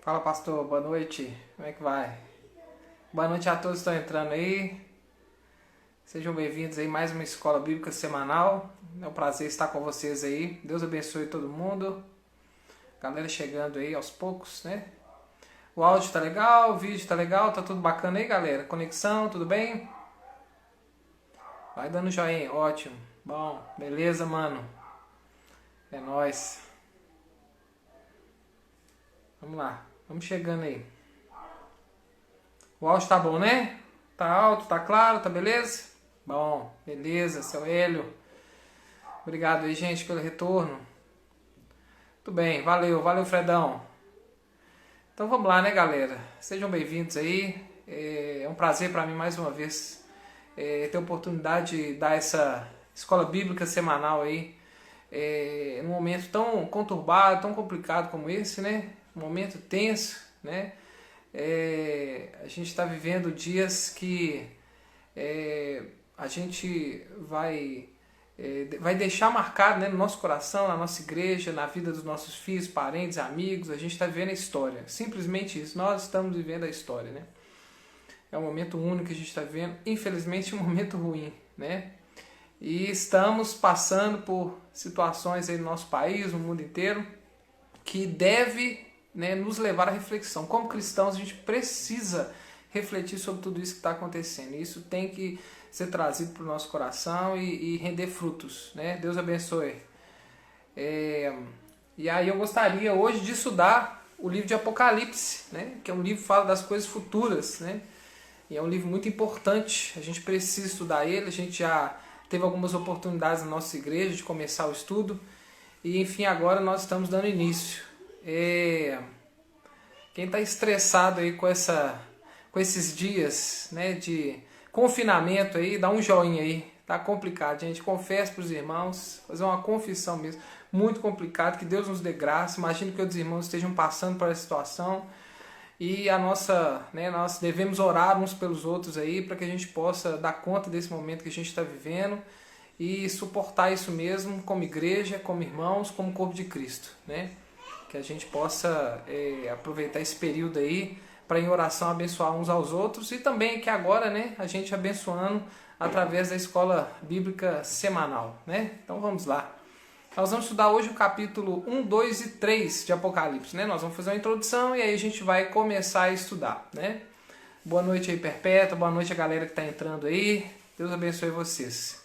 Fala, pastor, boa noite. Como é que vai? Boa noite a todos que estão entrando aí. Sejam bem-vindos aí a mais uma escola bíblica semanal. É um prazer estar com vocês aí. Deus abençoe todo mundo. Galera chegando aí aos poucos, né? O áudio tá legal, o vídeo tá legal, tá tudo bacana aí, galera? Conexão, tudo bem? Vai dando joinha, ótimo. Bom, beleza, mano. É nóis. Vamos lá, vamos chegando aí. O áudio tá bom, né? Tá alto, tá claro, tá beleza? Bom, beleza, seu Hélio. Obrigado aí, gente, pelo retorno. Tudo bem, valeu, Fredão. Então vamos lá, né, galera? Sejam bem-vindos aí. É um prazer para mim, mais uma vez, ter a oportunidade de dar essa escola bíblica semanal aí, num momento tão conturbado, tão complicado como esse, né? Um momento tenso, né? A gente está vivendo dias que a gente vai deixar marcado, né, no nosso coração, na nossa igreja, na vida dos nossos filhos, parentes, amigos. A gente está vivendo a história, simplesmente isso. Nós estamos vivendo a história, né? É um momento único que a gente está vivendo, infelizmente um momento ruim, né? E estamos passando por situações aí no nosso país, no mundo inteiro, que deve, né, nos levar à reflexão. Como cristãos, a gente precisa refletir sobre tudo isso que está acontecendo. Isso tem que ser trazido para o nosso coração e render frutos, né? Deus abençoe. E aí eu gostaria hoje de estudar o livro de Apocalipse, né? Que é um livro que fala das coisas futuras, né? E é um livro muito importante, a gente precisa estudar ele. A gente já teve algumas oportunidades na nossa igreja de começar o estudo. E enfim, agora nós estamos dando início. Quem está estressado aí com esses dias, né, de confinamento aí, dá um joinha aí. Tá complicado, gente. Confesso para os irmãos, fazer uma confissão mesmo. Muito complicado, que Deus nos dê graça. Imagino que os irmãos estejam passando por essa situação. E nós devemos orar uns pelos outros aí, para que a gente possa dar conta desse momento que a gente está vivendo e suportar isso mesmo como igreja, como irmãos, como corpo de Cristo, né? Que a gente possa aproveitar esse período aí para em oração abençoar uns aos outros, e também que agora, né, a gente abençoando através da escola bíblica semanal, né? Então vamos lá. Nós vamos estudar hoje o capítulo 1, 2 e 3 de Apocalipse, né? Nós vamos fazer uma introdução e aí a gente vai começar a estudar, né? Boa noite aí, Perpétua, boa noite a galera que está entrando aí. Deus abençoe vocês.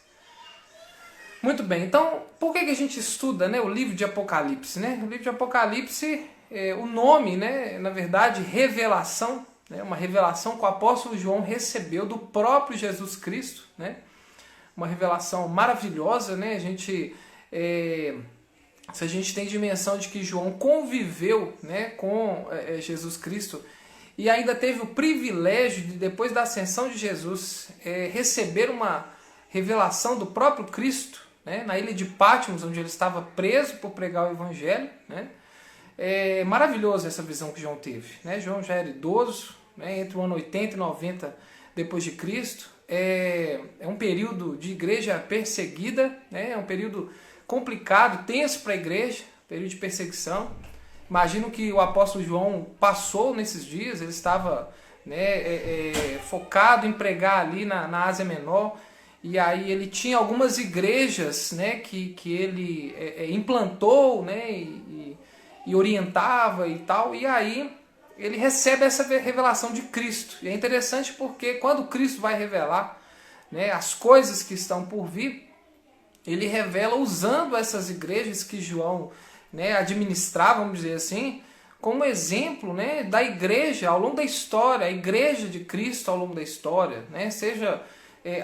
Muito bem, então por que a gente estuda, né, o livro de Apocalipse, né? O livro de Apocalipse, o nome, né, na verdade, revelação, né, uma revelação que o apóstolo João recebeu do próprio Jesus Cristo, né? Uma revelação maravilhosa, né? Se a gente tem dimensão de que João conviveu, né, com Jesus Cristo e ainda teve o privilégio de, depois da ascensão de Jesus, receber uma revelação do próprio Cristo, né, na ilha de Patmos, onde ele estava preso por pregar o Evangelho, né? É maravilhoso essa visão que João teve, né? João já era idoso, né, entre o ano 80 e 90 depois de Cristo. É um período de igreja perseguida, né? É um período complicado, tenso para a igreja, período de perseguição. Imagino que o apóstolo João passou nesses dias. Ele estava, né, focado em pregar ali na Ásia Menor, e aí ele tinha algumas igrejas, né, que ele implantou, né, e orientava e tal, e aí ele recebe essa revelação de Cristo. E é interessante porque quando Cristo vai revelar, né, as coisas que estão por vir, ele revela usando essas igrejas que João, né, administrava, vamos dizer assim, como exemplo, né, da igreja ao longo da história, a igreja de Cristo ao longo da história, né, seja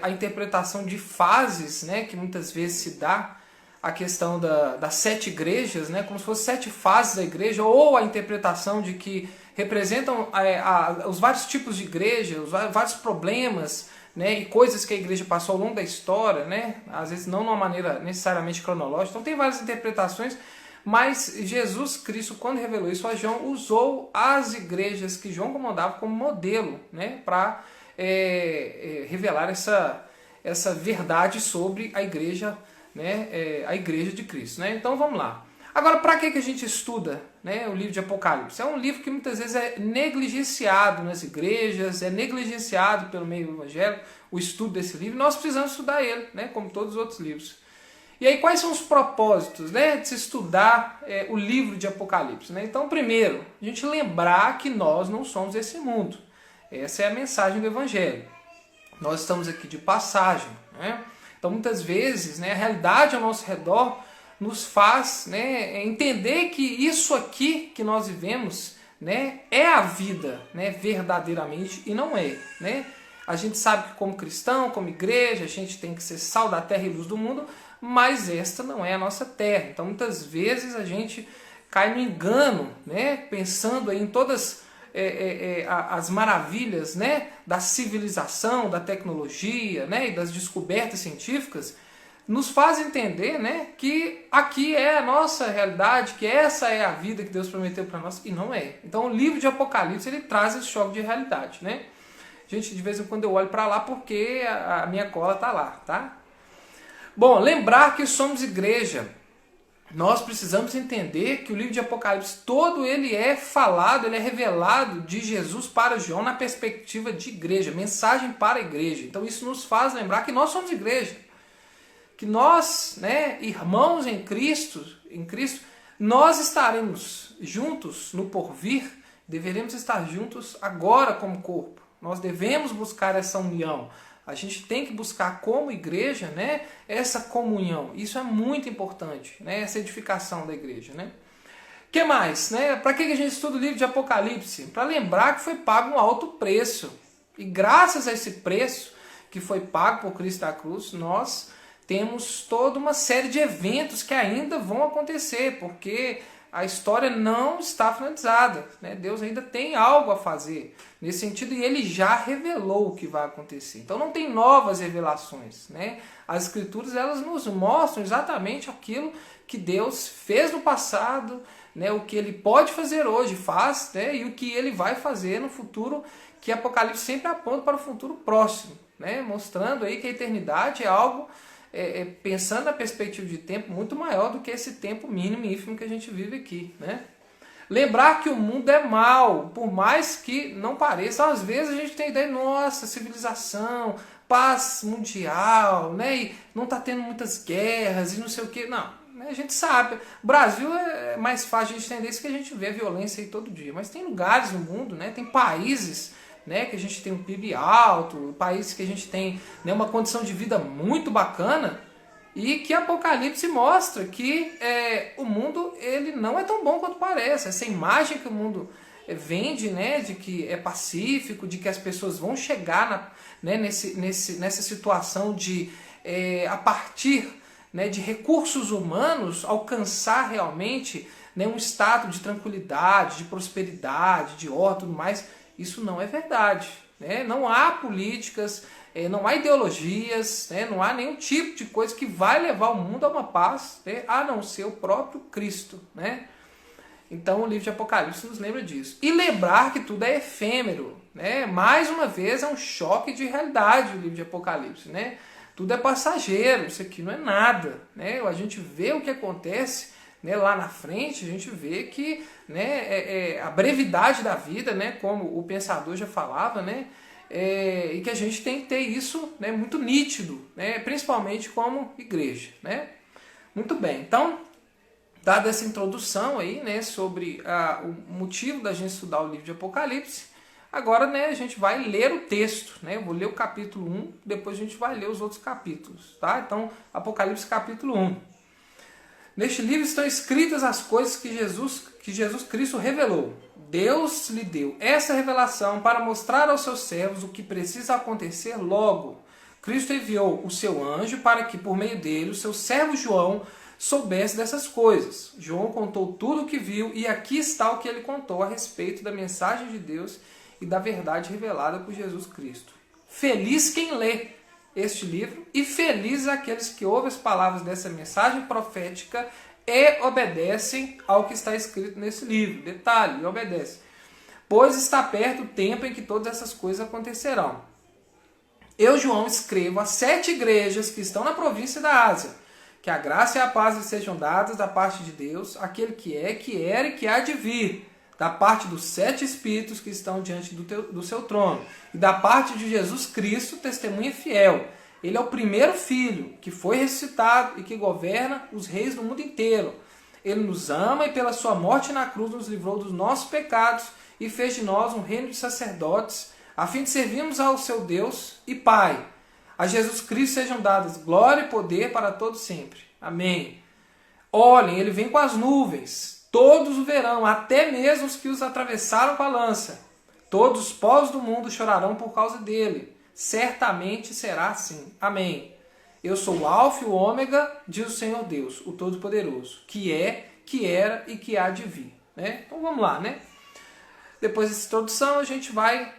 a interpretação de fases, né, que muitas vezes se dá, a questão das 7 igrejas, né, como se fossem 7 fases da igreja, ou a interpretação de que representam os vários tipos de igreja, os vários problemas, né, e coisas que a igreja passou ao longo da história, né, às vezes não de uma maneira necessariamente cronológica. Então tem várias interpretações, mas Jesus Cristo, quando revelou isso a João, usou as igrejas que João comandava como modelo, né, para revelar essa verdade sobre a igreja, né, a igreja de Cristo, né? Então vamos lá. Agora, para que a gente estuda, né, o livro de Apocalipse? É um livro que muitas vezes é negligenciado nas igrejas, é negligenciado pelo meio evangélico, o estudo desse livro. Nós precisamos estudar ele, né, como todos os outros livros. E aí, quais são os propósitos, né, de se estudar o livro de Apocalipse? Né? Então, primeiro, a gente lembrar que nós não somos esse mundo. Essa é a mensagem do Evangelho. Nós estamos aqui de passagem. Né? Então, muitas vezes, né, a realidade ao nosso redor nos faz, né, entender que isso aqui que nós vivemos, né, é a vida, né, verdadeiramente, e não é. Né? A gente sabe que como cristão, como igreja, a gente tem que ser sal da terra e luz do mundo, mas esta não é a nossa terra. Então muitas vezes a gente cai no engano, né, pensando em todas as maravilhas, né, da civilização, da tecnologia, né, e das descobertas científicas, nos faz entender, né, que aqui é a nossa realidade, que essa é a vida que Deus prometeu para nós, e não é. Então o livro de Apocalipse ele traz esse choque de realidade. Né? Gente, de vez em quando eu olho para lá porque a minha cola está lá, tá? Bom, lembrar que somos igreja. Nós precisamos entender que o livro de Apocalipse todo ele é falado, ele é revelado de Jesus para João na perspectiva de igreja, mensagem para a igreja. Então isso nos faz lembrar que nós somos igreja. Que nós, né, irmãos em Cristo, nós estaremos juntos no porvir, deveremos estar juntos agora como corpo. Nós devemos buscar essa união. A gente tem que buscar como igreja, né, essa comunhão. Isso é muito importante, né, essa edificação da igreja. Né? O que mais? Né? Para que a gente estuda o livro de Apocalipse? Para lembrar que foi pago um alto preço. E graças a esse preço que foi pago por Cristo da cruz, nós temos toda uma série de eventos que ainda vão acontecer, porque a história não está finalizada. Né? Deus ainda tem algo a fazer nesse sentido e ele já revelou o que vai acontecer. Então não tem novas revelações. Né? As escrituras elas nos mostram exatamente aquilo que Deus fez no passado, né? O que ele pode fazer hoje, faz, né? E o que ele vai fazer no futuro, que Apocalipse sempre aponta para o futuro próximo. Né? Mostrando aí que a eternidade é algo... pensando na perspectiva de tempo muito maior do que esse tempo mínimo e ínfimo que a gente vive aqui. Né? Lembrar que o mundo é mau, por mais que não pareça. Às vezes a gente tem ideia, nossa, civilização, paz mundial, né? E não está tendo muitas guerras e não sei o que. Não, né? A gente sabe. O Brasil é mais fácil de entender isso, que a gente vê a violência aí todo dia. Mas tem lugares no mundo, né? Tem países... Né, que a gente tem um PIB alto, países que a gente tem, né, uma condição de vida muito bacana, e que Apocalipse mostra que o mundo ele não é tão bom quanto parece. Essa imagem que o mundo vende, né, de que é pacífico, de que as pessoas vão chegar né, nessa situação de, a partir, né, de recursos humanos, alcançar realmente, né, um estado de tranquilidade, de prosperidade, de ordem e tudo mais. Isso não é verdade. Né? Não há políticas, não há ideologias, né? Não há nenhum tipo de coisa que vai levar o mundo a uma paz, né? A não ser o próprio Cristo. Né? Então o livro de Apocalipse nos lembra disso. E lembrar que tudo é efêmero. Né? Mais uma vez é um choque de realidade o livro de Apocalipse. Né? Tudo é passageiro, isso aqui não é nada. Né? A gente vê o que acontece... Né, lá na frente a gente vê que, né, a brevidade da vida, né, como o pensador já falava, né, e que a gente tem que ter isso, né, muito nítido, né, principalmente como igreja. Né? Muito bem, então, dada essa introdução aí, né, sobre o motivo da gente estudar o livro de Apocalipse, agora, né, a gente vai ler o texto. Né? Eu vou ler o capítulo 1, depois a gente vai ler os outros capítulos. Tá? Então, Apocalipse capítulo 1. Neste livro estão escritas as coisas que Jesus Cristo revelou. Deus lhe deu essa revelação para mostrar aos seus servos o que precisa acontecer logo. Cristo enviou o seu anjo para que, por meio dele, o seu servo João soubesse dessas coisas. João contou tudo o que viu e aqui está o que ele contou a respeito da mensagem de Deus e da verdade revelada por Jesus Cristo. Feliz quem lê este livro, e felizes aqueles que ouvem as palavras dessa mensagem profética e obedecem ao que está escrito nesse livro. Detalhe, obedece. Pois está perto o tempo em que todas essas coisas acontecerão. Eu, João, escrevo às 7 igrejas que estão na província da Ásia. Que a graça e a paz lhe sejam dadas da parte de Deus, aquele que é, que era e que há de vir, da parte dos 7 Espíritos que estão diante do seu trono, e da parte de Jesus Cristo, testemunha fiel. Ele é o primeiro Filho, que foi ressuscitado e que governa os reis do mundo inteiro. Ele nos ama e pela sua morte na cruz nos livrou dos nossos pecados e fez de nós um reino de sacerdotes, a fim de servirmos ao seu Deus e Pai. A Jesus Cristo sejam dadas glória e poder para todos sempre. Amém. Olhem, ele vem com as nuvens. Todos o verão, até mesmo os que os atravessaram com a lança. Todos os povos do mundo chorarão por causa dele. Certamente será assim. Amém. Eu sou o Alfa e o Ômega, diz o Senhor Deus, o Todo-Poderoso, que é, que era e que há de vir. Né? Então vamos lá, né? Depois dessa introdução a gente vai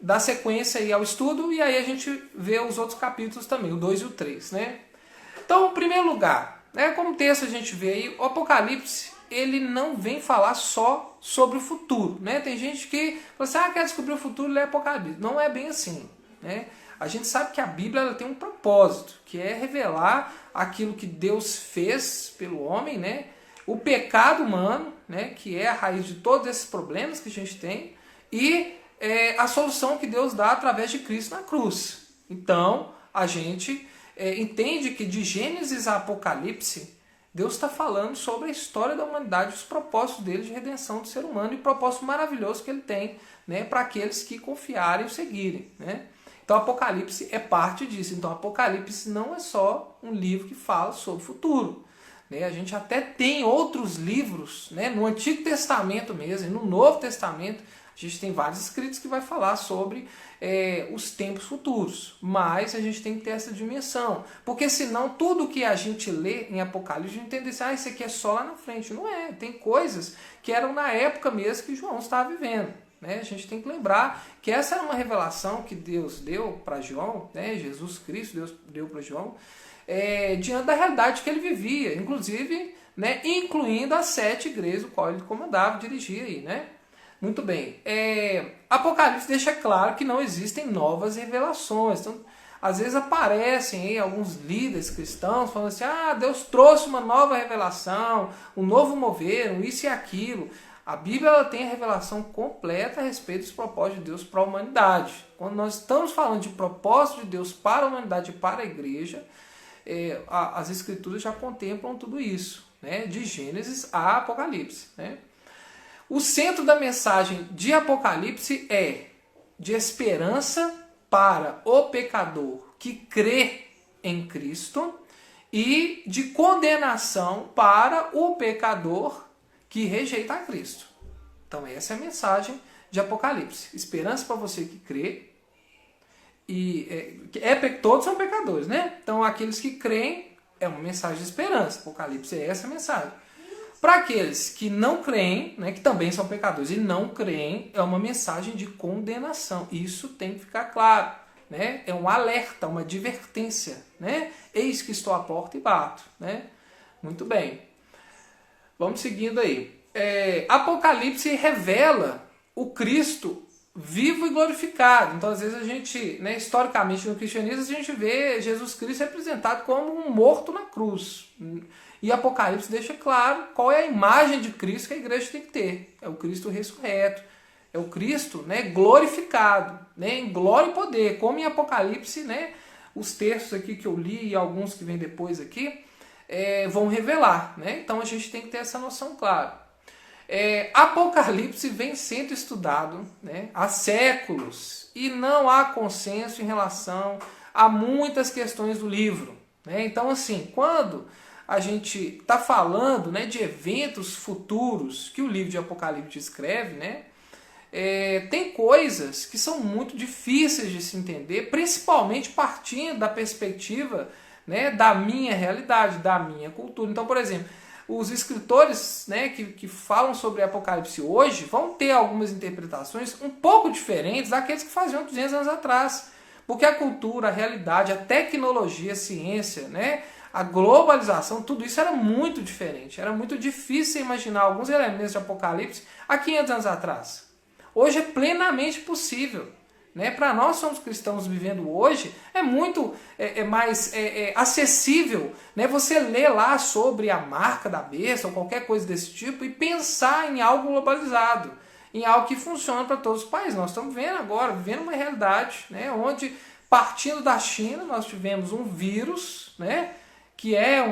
dar sequência aí ao estudo e aí a gente vê os outros capítulos também, o 2 e o 3. Né? Então, em primeiro lugar, né, como texto a gente vê aí, o Apocalipse ele não vem falar só sobre o futuro. Né? Tem gente que fala assim, quer descobrir o futuro, lê Apocalipse. Não é bem assim. Né? A gente sabe que a Bíblia ela tem um propósito, que é revelar aquilo que Deus fez pelo homem, né? O pecado humano, né? Que é a raiz de todos esses problemas que a gente tem, e a solução que Deus dá através de Cristo na cruz. Então, a gente entende que de Gênesis a Apocalipse, Deus está falando sobre a história da humanidade, os propósitos dele de redenção do ser humano e o propósito maravilhoso que ele tem, né, para aqueles que confiarem e o seguirem. Né? Então, Apocalipse é parte disso. Então, Apocalipse não é só um livro que fala sobre o futuro. Né? A gente até tem outros livros, né, no Antigo Testamento mesmo, e no Novo Testamento, a gente tem vários escritos que vai falar sobre os tempos futuros. Mas a gente tem que ter essa dimensão. Porque senão tudo que a gente lê em Apocalipse, a gente entende assim, isso aqui é só lá na frente. Não é. Tem coisas que eram na época mesmo que João estava vivendo. Né? A gente tem que lembrar que essa era uma revelação que Deus deu para João, né? Jesus Cristo Deus deu para João, diante da realidade que ele vivia. Inclusive, né, incluindo as 7 igrejas, o qual ele comandava, dirigia aí, né? Muito bem. Apocalipse deixa claro que não existem novas revelações. Então, às vezes aparecem aí alguns líderes cristãos falando assim, Deus trouxe uma nova revelação, um novo mover, um isso e aquilo. A Bíblia ela tem a revelação completa a respeito dos propósitos de Deus para a humanidade. Quando nós estamos falando de propósito de Deus para a humanidade e para a igreja, as Escrituras já contemplam tudo isso, né? De Gênesis a Apocalipse. Né? O centro da mensagem de Apocalipse é de esperança para o pecador que crê em Cristo e de condenação para o pecador que rejeita a Cristo. Então essa é a mensagem de Apocalipse. Esperança para você que crê. E todos são pecadores, né? Então aqueles que creem é uma mensagem de esperança. Apocalipse é essa mensagem. Para aqueles que não creem, né, que também são pecadores e não creem, é uma mensagem de condenação. Isso tem que ficar claro. Né? É um alerta, uma advertência. Né? Eis que estou à porta e bato. Né? Muito bem. Vamos seguindo aí. Apocalipse revela o Cristo vivo e glorificado. Então, às vezes, a gente, né, historicamente, no cristianismo, a gente vê Jesus Cristo representado como um morto na cruz. E Apocalipse deixa claro qual é a imagem de Cristo que a igreja tem que ter. É o Cristo ressurreto. É o Cristo, né, glorificado, né, em glória e poder. Como em Apocalipse, né, os textos aqui que eu li e alguns que vêm depois aqui, vão revelar. Né? Então a gente tem que ter essa noção clara. Apocalipse vem sendo estudado, né, há séculos e não há consenso em relação a muitas questões do livro. Né? Então, assim, quando a gente está falando, né, de eventos futuros que o livro de Apocalipse descreve, né, tem coisas que são muito difíceis de se entender, principalmente partindo da perspectiva, né, da minha realidade, da minha cultura. Então, por exemplo, os escritores, né, que falam sobre Apocalipse hoje vão ter algumas interpretações um pouco diferentes daqueles que faziam 200 anos atrás. Porque a cultura, a realidade, a tecnologia, a ciência, né, a globalização, tudo isso era muito diferente. Era muito difícil imaginar alguns elementos de Apocalipse há 500 anos atrás. Hoje é plenamente possível. né? Para nós somos cristãos vivendo hoje, é muito mais acessível, né? Você ler lá sobre a marca da besta ou qualquer coisa desse tipo e pensar em algo globalizado, em algo que funciona para todos os países. Nós estamos vendo agora, vivendo uma realidade, né? Onde, partindo da China, nós tivemos um vírus, né? Que é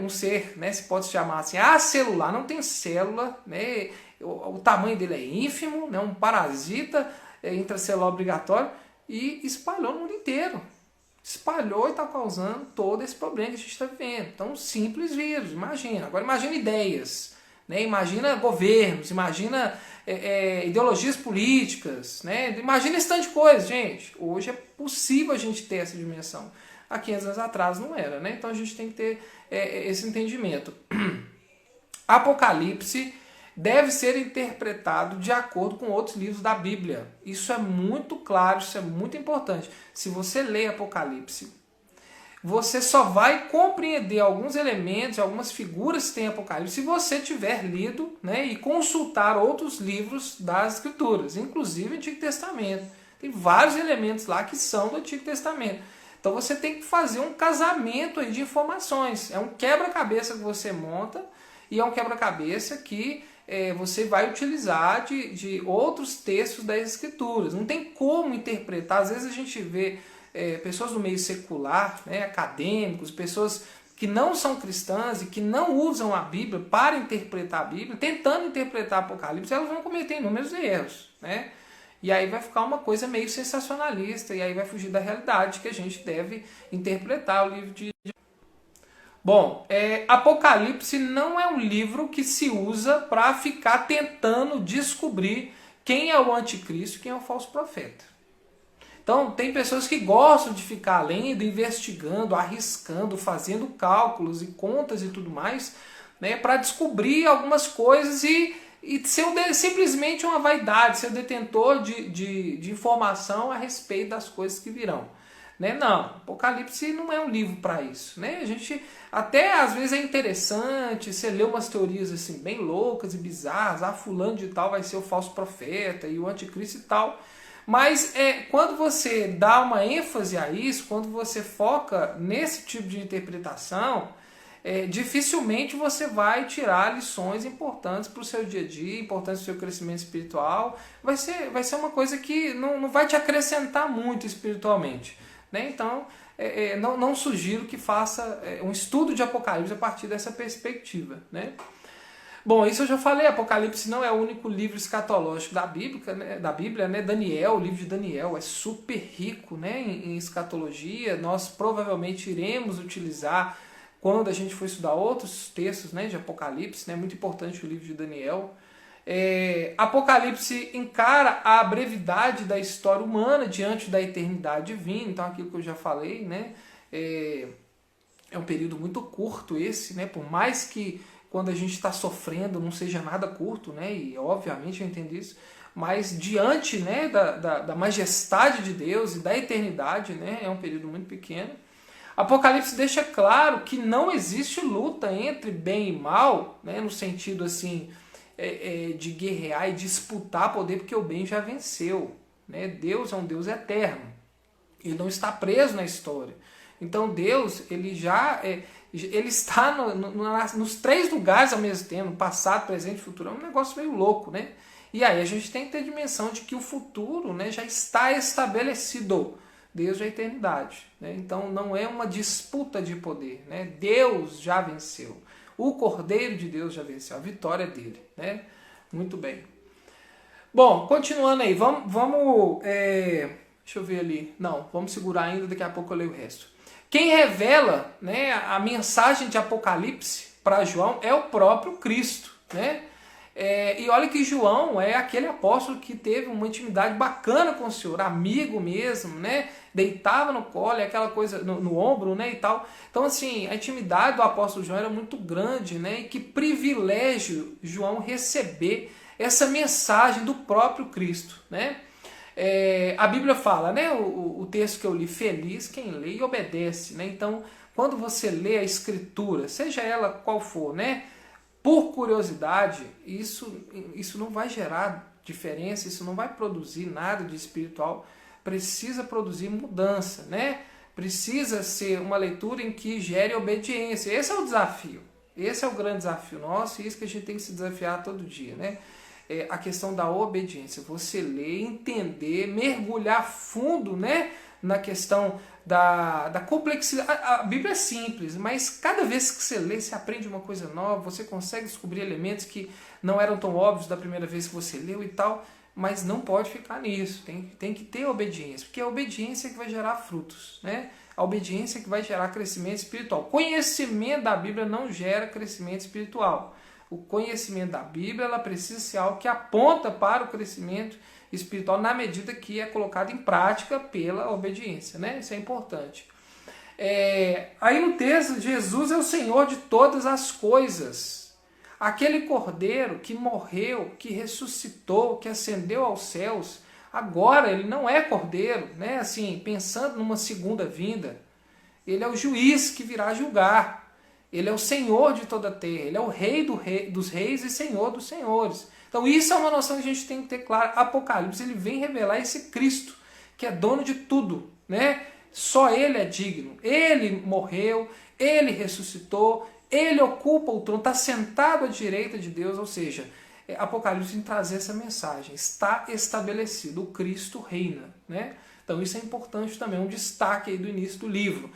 um ser, né? Se pode chamar assim, acelular, não tem célula, né? O tamanho dele é ínfimo, né? Um parasita intracelular obrigatório, e espalhou no mundo inteiro. Espalhou e está causando todo esse problema que a gente está vivendo. Então, um simples vírus, imagina. Agora imagina ideias, né? Imagina governos, imagina ideologias políticas, né? Imagina esse tanto de coisa, gente. Hoje é possível a gente ter essa dimensão. Há 500 anos atrás não era, né? Então a gente tem que ter esse entendimento. Apocalipse deve ser interpretado de acordo com outros livros da Bíblia. Isso é muito claro, isso é muito importante. Se você lê Apocalipse, você só vai compreender alguns elementos, algumas figuras que tem Apocalipse, se você tiver lido, né, e consultar outros livros das Escrituras, inclusive o Antigo Testamento. Tem vários elementos lá que são do Antigo Testamento. Então você tem que fazer um casamento aí de informações. É um quebra-cabeça que você monta, e é um quebra-cabeça que você vai utilizar de outros textos das Escrituras. Não tem como interpretar. Às vezes a gente vê pessoas do meio secular, né, acadêmicos, pessoas que não são cristãs e que não usam a Bíblia para interpretar a Bíblia, tentando interpretar Apocalipse, elas vão cometer inúmeros erros, né? E aí vai ficar uma coisa meio sensacionalista, e aí vai fugir da realidade que a gente deve interpretar o livro de... Bom, Apocalipse não é um livro que se usa para ficar tentando descobrir quem é o anticristo e quem é o falso profeta. Então, tem pessoas que gostam de ficar lendo, investigando, arriscando, fazendo cálculos e contas e tudo mais, né, para descobrir algumas coisas e ser simplesmente uma vaidade, ser detentor de informação a respeito das coisas que virão. Né? Não, Apocalipse não é um livro para isso. Né? A gente até às vezes é interessante, você lê umas teorias assim bem loucas e bizarras, fulano de tal vai ser o falso profeta e o anticristo e tal. Mas quando você dá uma ênfase a isso, quando você foca nesse tipo de interpretação, dificilmente você vai tirar lições importantes para o seu dia a dia, importantes para o seu crescimento espiritual. Vai ser uma coisa que não vai te acrescentar muito espiritualmente. Né? Então, não sugiro que faça um estudo de Apocalipse a partir dessa perspectiva. Né? Bom, isso eu já falei, Apocalipse não é o único livro escatológico da Bíblia, né? Daniel, o livro de Daniel é super rico, né, em escatologia. Nós provavelmente iremos utilizar quando a gente for estudar outros textos, né, de Apocalipse, né, muito importante o livro de Daniel. Apocalipse encara a brevidade da história humana diante da eternidade divina, então aquilo que eu já falei, né, é um período muito curto esse, né, por mais que quando a gente está sofrendo não seja nada curto, né, e obviamente eu entendo isso, mas diante, né, da majestade de Deus e da eternidade, né, é um período muito pequeno. Apocalipse deixa claro que não existe luta entre bem e mal, né, no sentido assim de guerrear e disputar poder, porque o bem já venceu. Né? Deus é um Deus eterno, ele não está preso na história. Então Deus ele já ele está nos três lugares ao mesmo tempo, passado, presente e futuro. É um negócio meio louco, né? E aí a gente tem que ter a dimensão de que o futuro, né, já está estabelecido desde a eternidade. Né? Então não é uma disputa de poder. Né? Deus já venceu. O Cordeiro de Deus já venceu. A vitória é dele. Né? Muito bem. Bom, continuando aí. Vamos deixa eu ver ali. Não, vamos segurar ainda. Daqui a pouco eu leio o resto. Quem revela, né, a mensagem de Apocalipse para João é o próprio Cristo. Né? E olha que João é aquele apóstolo que teve uma intimidade bacana com o Senhor, amigo mesmo, né? Deitava no colo, aquela coisa no ombro, né, e tal. Então, assim, a intimidade do apóstolo João era muito grande, né? E que privilégio João receber essa mensagem do próprio Cristo, né? A Bíblia fala, né? O texto que eu li, feliz quem lê e obedece, né? Então, quando você lê a Escritura, seja ela qual for, né? por curiosidade, isso não vai gerar diferença, isso não vai produzir nada de espiritual. Precisa produzir mudança, né? Precisa ser uma leitura em que gere obediência. Esse é o desafio. Esse é o grande desafio nosso e isso que a gente tem que se desafiar todo dia, né? É a questão da obediência. Você ler, entender, mergulhar fundo, né? Na questão da complexidade. A Bíblia é simples, mas cada vez que você lê, você aprende uma coisa nova, você consegue descobrir elementos que não eram tão óbvios da primeira vez que você leu e tal. Mas não pode ficar nisso, tem que ter obediência, porque é a obediência que vai gerar frutos, né? A obediência que vai gerar crescimento espiritual. Conhecimento da Bíblia não gera crescimento espiritual. O conhecimento da Bíblia ela precisa ser algo que aponta para o crescimento espiritual na medida que é colocado em prática pela obediência, né? Isso é importante. Aí no texto, Jesus é o Senhor de todas as coisas. Aquele cordeiro que morreu, que ressuscitou, que ascendeu aos céus, agora ele não é cordeiro, né? Assim, pensando numa segunda vinda, ele é o juiz que virá julgar. Ele é o Senhor de toda a terra, ele é o rei dos reis e Senhor dos senhores. Então isso é uma noção que a gente tem que ter clara. Apocalipse, ele vem revelar esse Cristo, que é dono de tudo, né? Só ele é digno. Ele morreu, ele ressuscitou, ele ocupa o trono, está sentado à direita de Deus, ou seja, Apocalipse tem que trazer essa mensagem. Está estabelecido, o Cristo reina, né? Então isso é importante também, um destaque aí do início do livro.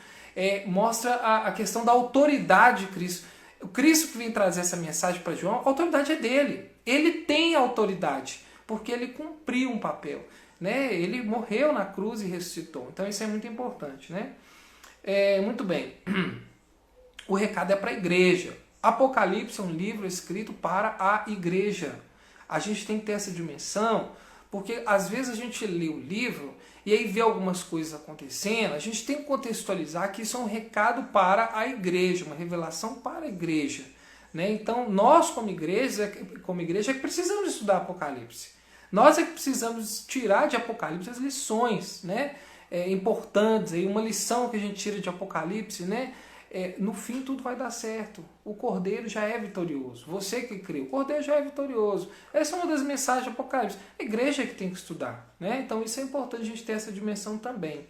Mostra a questão da autoridade de Cristo. O Cristo que vem trazer essa mensagem para João, a autoridade é dele. Ele tem autoridade, porque ele cumpriu um papel, né? Ele morreu na cruz e ressuscitou. Então isso é muito importante, né? Muito bem. O recado é para a igreja. Apocalipse é um livro escrito para a igreja. A gente tem que ter essa dimensão, porque às vezes a gente lê o livro e aí vê algumas coisas acontecendo, a gente tem que contextualizar que isso é um recado para a igreja, uma revelação para a igreja, né? Então nós como igreja é que precisamos estudar Apocalipse. Nós é que precisamos tirar de Apocalipse as lições, né? Importantes. Aí uma lição que a gente tira de Apocalipse, né? No fim tudo vai dar certo. O Cordeiro já é vitorioso. Você que crê, o Cordeiro já é vitorioso. Essa é uma das mensagens de Apocalipse. A igreja é que tem que estudar, né? Então isso é importante a gente ter essa dimensão também.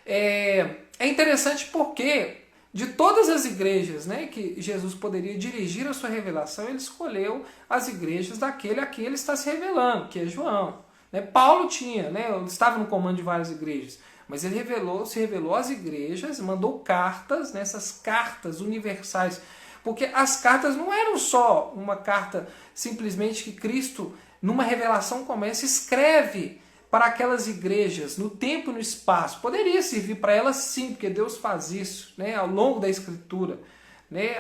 É interessante porque de todas as igrejas, né, que Jesus poderia dirigir a sua revelação, ele escolheu as igrejas daquele a quem ele está se revelando, que é João, né? Paulo tinha, né, ele estava no comando de várias igrejas, mas ele se revelou às igrejas, mandou cartas, né, essas cartas universais, porque as cartas não eram só uma carta simplesmente que Cristo, numa revelação começa, escreve para aquelas igrejas, no tempo e no espaço. Poderia servir para elas sim, porque Deus faz isso, né, ao longo da Escritura. Né,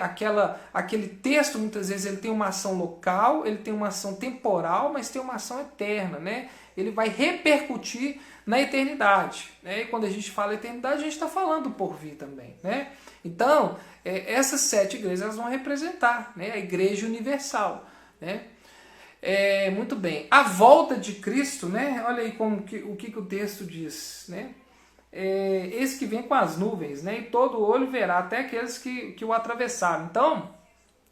aquele texto, muitas vezes, ele tem uma ação local, ele tem uma ação temporal, mas tem uma ação eterna. Né? Ele vai repercutir na eternidade. Né? E quando a gente fala eternidade, a gente está falando do porvir também. Né? Então, essas 7 igrejas elas vão representar, né, a igreja universal. Né? Muito bem. A volta de Cristo, né? Olha aí o que o texto diz. Né? Esse que vem com as nuvens, né? E todo olho verá, até aqueles que o atravessaram. Então,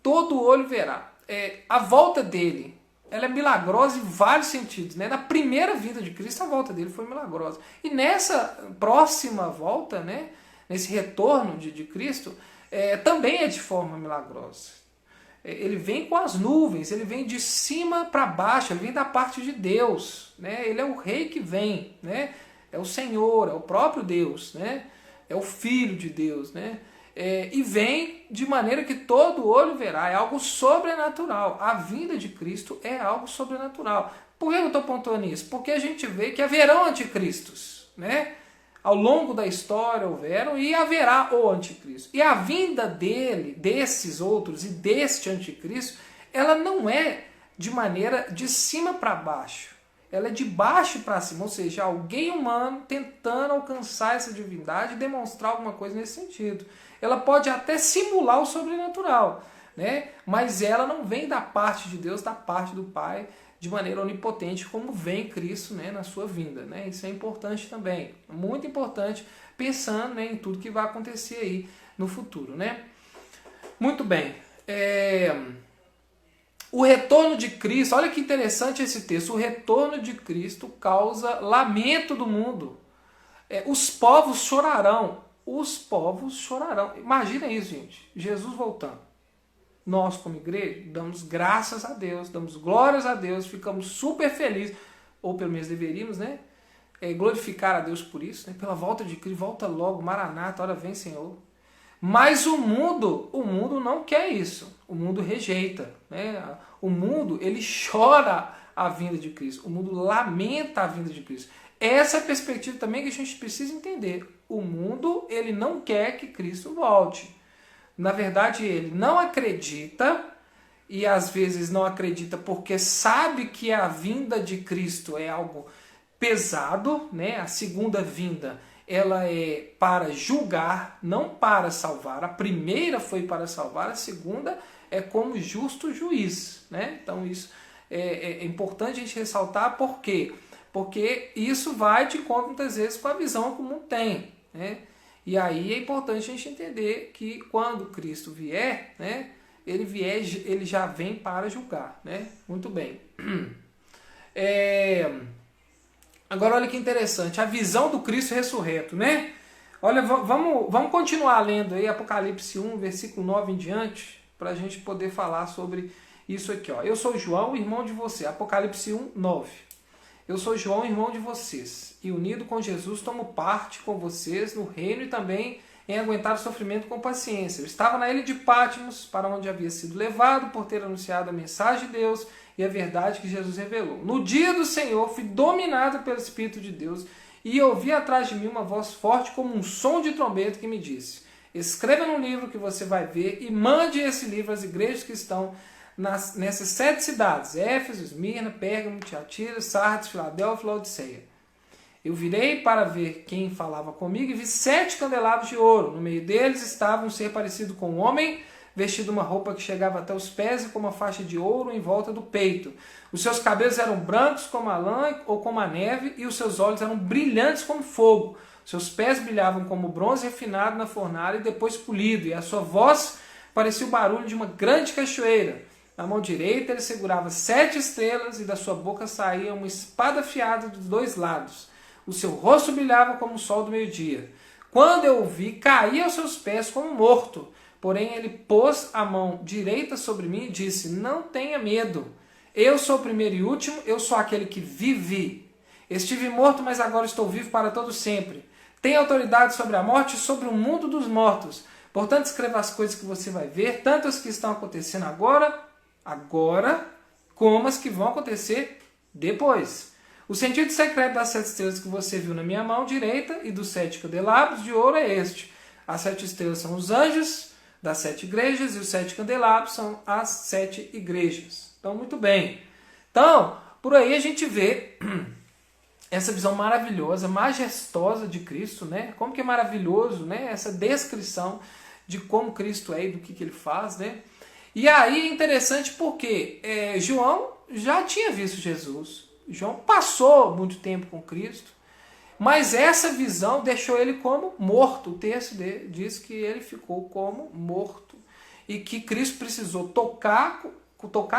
todo olho verá. A volta dele, ela é milagrosa em vários sentidos. Né? Na primeira vida de Cristo, a volta dele foi milagrosa. E nessa próxima volta, né? Nesse retorno de Cristo, também é de forma milagrosa. Ele vem com as nuvens, ele vem de cima para baixo, ele vem da parte de Deus. Né? Ele é o rei que vem, né? É o Senhor, é o próprio Deus, né? É o Filho de Deus. Né? E vem de maneira que todo olho verá, é algo sobrenatural. A vinda de Cristo é algo sobrenatural. Por que eu estou pontuando isso? Porque a gente vê que haverão anticristos. Né? Ao longo da história houveram e haverá o anticristo. E a vinda dele, desses outros e deste anticristo, ela não é de maneira de cima para baixo. Ela é de baixo para cima, ou seja, alguém humano tentando alcançar essa divindade e demonstrar alguma coisa nesse sentido. Ela pode até simular o sobrenatural, né? Mas ela não vem da parte de Deus, da parte do Pai, de maneira onipotente, como vem Cristo, né, na sua vinda. Né? Isso é importante também, muito importante, pensando, né, em tudo que vai acontecer aí no futuro. Né? Muito bem. O retorno de Cristo, olha que interessante esse texto, o retorno de Cristo causa lamento do mundo. Os povos chorarão, os povos chorarão. Imagina isso, gente, Jesus voltando. Nós, como igreja, damos graças a Deus, damos glórias a Deus, ficamos super felizes, ou pelo menos deveríamos, né? Glorificar a Deus por isso, né? Pela volta de Cristo, volta logo, Maranata, hora vem, Senhor. Mas o mundo não quer isso. O mundo rejeita, né? O mundo, ele chora a vinda de Cristo. O mundo lamenta a vinda de Cristo. Essa é a perspectiva também que a gente precisa entender. O mundo, ele não quer que Cristo volte. Na verdade, ele não acredita, e às vezes não acredita porque sabe que a vinda de Cristo é algo pesado, né? A segunda vinda, ela é para julgar, não para salvar. A primeira foi para salvar, a segunda é como justo juiz, né? Então isso é importante a gente ressaltar. Por quê? Porque isso vai de encontro muitas vezes com a visão que o mundo tem, né? E aí é importante a gente entender que quando Cristo vier, né, ele já vem para julgar, né? Muito bem. Agora olha que interessante, a visão do Cristo ressurreto, né? Olha, vamos continuar lendo aí Apocalipse 1, versículo 9 em diante, para a gente poder falar sobre isso aqui, ó. Eu sou João, irmão de você. Apocalipse 1, 9. Eu sou João, irmão de vocês, e unido com Jesus tomo parte com vocês no reino e também em aguentar o sofrimento com paciência. Eu estava na ilha de Patmos, para onde havia sido levado por ter anunciado a mensagem de Deus e a verdade que Jesus revelou. No dia do Senhor fui dominado pelo Espírito de Deus e ouvi atrás de mim uma voz forte como um som de trombeta que me disse: escreva no livro que você vai ver e mande esse livro às igrejas que estão nessas 7 cidades: Éfeso, Esmirna, Pérgamo, Tiatira, Sardes, Filadélfia e Laodiceia. Eu virei para ver quem falava comigo e vi 7 candelabros de ouro. No meio deles estava um ser parecido com um homem, vestido uma roupa que chegava até os pés e com uma faixa de ouro em volta do peito. Os seus cabelos eram brancos como a lã ou como a neve, e os seus olhos eram brilhantes como fogo. Seus pés brilhavam como bronze refinado na fornalha e depois polido, e a sua voz parecia o barulho de uma grande cachoeira. Na mão direita ele segurava 7 estrelas, e da sua boca saía uma espada afiada dos 2 lados. O seu rosto brilhava como o sol do meio-dia. Quando eu o vi, caí aos seus pés como morto. Porém ele pôs a mão direita sobre mim e disse: não tenha medo. Eu sou o primeiro e último, eu sou aquele que vive. Estive morto, mas agora estou vivo para todo sempre. Tenho autoridade sobre a morte e sobre o mundo dos mortos. Portanto, escreva as coisas que você vai ver, tanto as que estão acontecendo agora, como as que vão acontecer depois. O sentido secreto das 7 estrelas que você viu na minha mão direita e dos 7 candelabros de ouro é este. As 7 estrelas são os anjos das 7 igrejas e os 7 candelabros são as 7 igrejas. Então, muito bem. Então, por aí a gente vê essa visão maravilhosa, majestosa de Cristo, né? Como que é maravilhoso, né? Essa descrição de como Cristo é e do que ele faz, né? E aí é interessante porque João já tinha visto Jesus. João passou muito tempo com Cristo, mas essa visão deixou ele como morto. O texto diz que ele ficou como morto e que Cristo precisou tocar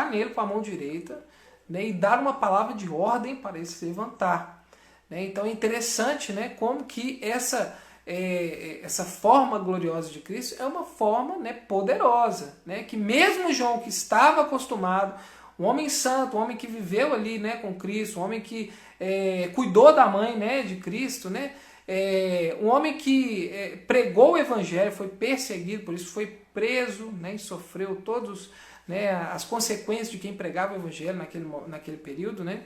nele com a mão direita, né, e dar uma palavra de ordem para ele se levantar. Né? Então é interessante, né, como que essa forma gloriosa de Cristo é uma forma, né, poderosa, né, que mesmo João, que estava acostumado, um homem santo, um homem que viveu ali, né, com Cristo, um homem que cuidou da mãe, né, de Cristo, né, um homem que pregou o evangelho, foi perseguido, por isso foi preso, né, e sofreu todas, né, as consequências de quem pregava o evangelho naquele período, né,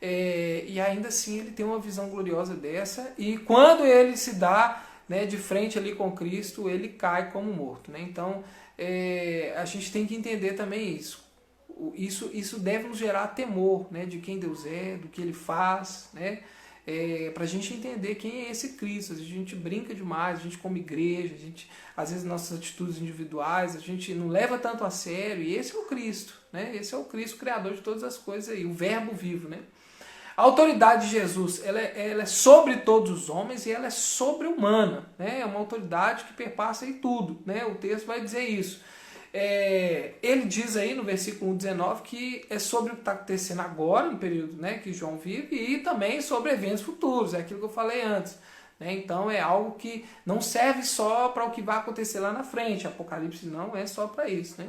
e ainda assim ele tem uma visão gloriosa dessa, e quando ele se dá, né, de frente ali com Cristo, ele cai como morto. Né? Então a gente tem que entender também isso. Isso deve nos gerar temor, né, de quem Deus é, do que Ele faz, né, para a gente entender quem é esse Cristo. A gente brinca demais, a gente como igreja, às vezes nossas atitudes individuais, a gente não leva tanto a sério, e esse é o Cristo, né, esse é o Cristo, criador de todas as coisas, aí, o verbo vivo. Né. A autoridade de Jesus ela é sobre todos os homens e ela é sobre-humana, né, é uma autoridade que perpassa em tudo, né, o texto vai dizer isso. Ele diz aí no versículo 19 que é sobre o que está acontecendo agora, no período, né, que João vive, e também sobre eventos futuros, é aquilo que eu falei antes. Né? Então é algo que não serve só para o que vai acontecer lá na frente. Apocalipse não é só para isso. Né?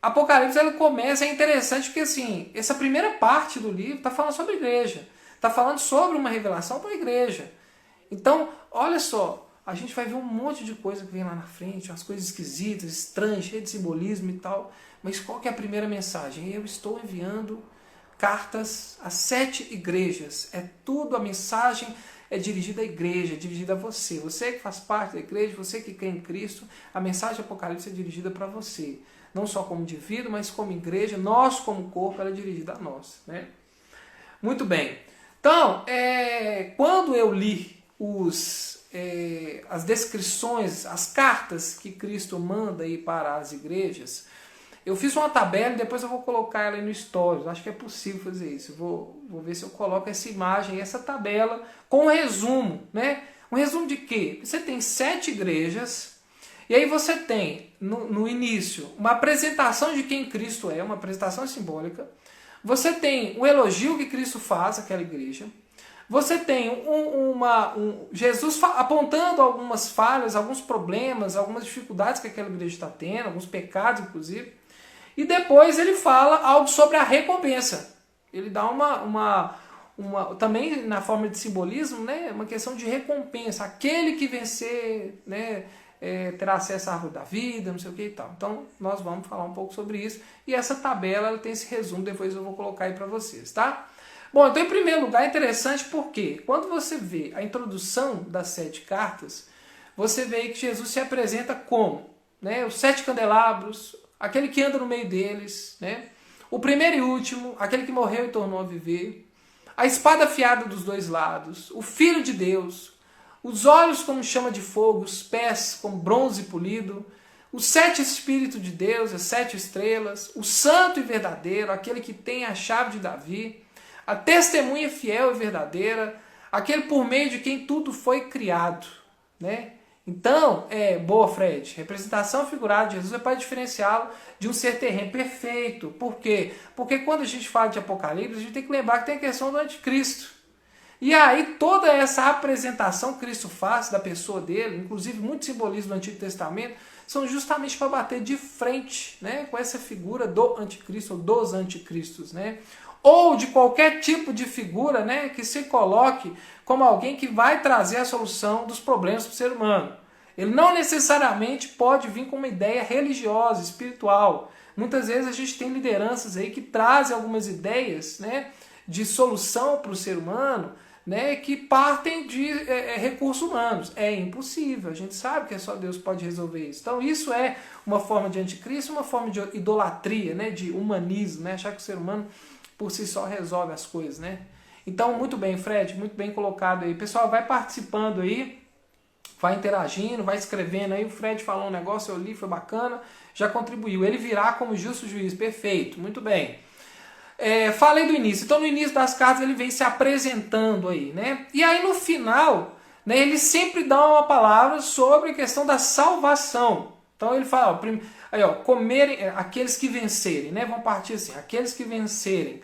Apocalipse ele começa, é interessante porque assim, essa primeira parte do livro está falando sobre a igreja, está falando sobre uma revelação para a igreja. Então, olha só, a gente vai ver um monte de coisa que vem lá na frente, umas coisas esquisitas, estranhas, cheias de simbolismo e tal. Mas qual que é a primeira mensagem? Eu estou enviando cartas a 7 igrejas. É tudo, a mensagem é dirigida à igreja, é dirigida a você. Você que faz parte da igreja, você que crê em Cristo, a mensagem do Apocalipse é dirigida para você. Não só como indivíduo, mas como igreja, nós como corpo, ela é dirigida a nós. Né? Muito bem. Então, quando eu li as descrições, as cartas que Cristo manda aí para as igrejas, eu fiz uma tabela e depois eu vou colocar ela aí no Stories. Acho que é possível fazer isso. Vou ver se eu coloco essa imagem, essa tabela com um resumo. Né? Um resumo de quê? Você tem 7 igrejas e aí você tem no início uma apresentação de quem Cristo é, uma apresentação simbólica. Você tem o elogio que Cristo faz àquela igreja. Você tem Jesus apontando algumas falhas, alguns problemas, algumas dificuldades que aquela igreja está tendo, alguns pecados inclusive. E depois ele fala algo sobre a recompensa. Ele dá também na forma de simbolismo, né, uma questão de recompensa. Aquele que vencer, né, terá acesso à árvore da vida, não sei o que e tal. Então nós vamos falar um pouco sobre isso. E essa tabela ela tem esse resumo, depois eu vou colocar aí para vocês, tá? Bom, então em primeiro lugar é interessante porque quando você vê a introdução das 7 cartas, você vê que Jesus se apresenta como, né, os 7 candelabros, aquele que anda no meio deles, né, o primeiro e último, aquele que morreu e tornou a viver, a espada afiada dos 2 lados, o Filho de Deus, os olhos como chama de fogo, os pés como bronze polido, os 7 Espíritos de Deus, as 7 estrelas, o santo e verdadeiro, aquele que tem a chave de Davi, a testemunha fiel e verdadeira, aquele por meio de quem tudo foi criado. Né? Então, boa, Fred, representação figurada de Jesus é para diferenciá-lo de um ser terreno perfeito. Por quê? Porque quando a gente fala de Apocalipse, a gente tem que lembrar que tem a questão do anticristo. E aí toda essa apresentação que Cristo faz da pessoa dele, inclusive muito simbolismo do Antigo Testamento, são justamente para bater de frente, né, com essa figura do anticristo ou dos anticristos. Né? Ou de qualquer tipo de figura, né, que se coloque como alguém que vai trazer a solução dos problemas para o ser humano. Ele não necessariamente pode vir com uma ideia religiosa, espiritual. Muitas vezes a gente tem lideranças aí que trazem algumas ideias, né, de solução para o ser humano, né, que partem de recursos humanos. É impossível, a gente sabe que só Deus pode resolver isso. Então isso é uma forma de anticristo, uma forma de idolatria, né, de humanismo, né, achar que o ser humano por si só resolve as coisas, né? Então, muito bem, Fred, muito bem colocado aí. Pessoal, vai participando aí, vai interagindo, vai escrevendo aí. O Fred falou um negócio, eu li, foi bacana, já contribuiu. Ele virá como justo juiz, perfeito, muito bem. Falei do início, então no início das cartas ele vem se apresentando aí, né? E aí no final, né, ele sempre dá uma palavra sobre a questão da salvação. Então ele fala, comerem, aqueles que vencerem, né? Vamos partir assim, aqueles que vencerem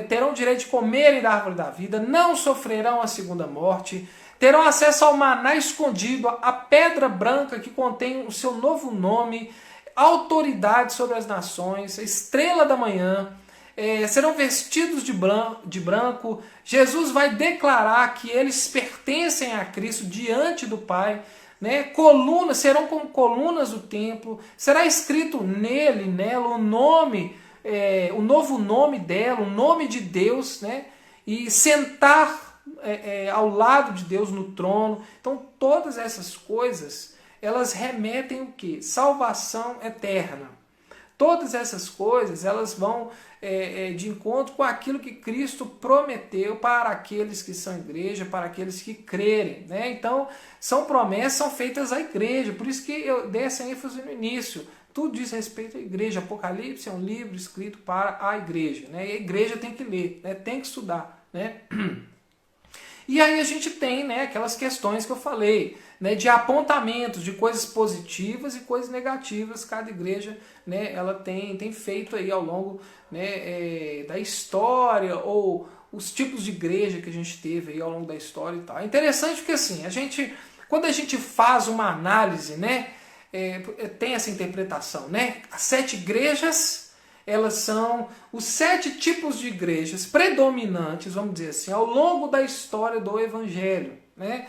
terão o direito de comerem da árvore da vida, não sofrerão a segunda morte, terão acesso ao maná escondido, a pedra branca que contém o seu novo nome, autoridade sobre as nações, a estrela da manhã, serão vestidos de branco. Jesus vai declarar que eles pertencem a Cristo diante do Pai. Né? Colunas, serão como colunas do templo, será escrito nele, nela, o nome, o novo nome dela, o nome de Deus, né? E sentar ao lado de Deus no trono. Então todas essas coisas, elas remetem o quê? Salvação eterna. Todas essas coisas, elas vão de encontro com aquilo que Cristo prometeu para aqueles que são igreja, para aqueles que crerem. Né? Então, são promessas, são feitas à igreja. Por isso que eu dei essa ênfase no início. Tudo diz respeito à igreja. Apocalipse é um livro escrito para a igreja. Né? E a igreja tem que ler, né? Tem que estudar. Né? E aí a gente tem, né, aquelas questões que eu falei, né, de apontamentos de coisas positivas e coisas negativas. Cada igreja, né, ela tem feito aí ao longo, né, da história, ou os tipos de igreja que a gente teve aí ao longo da história e tal. É interessante porque assim, quando a gente faz uma análise, né, tem essa interpretação, né? As 7 igrejas, elas são os 7 tipos de igrejas predominantes, vamos dizer assim, ao longo da história do Evangelho, né?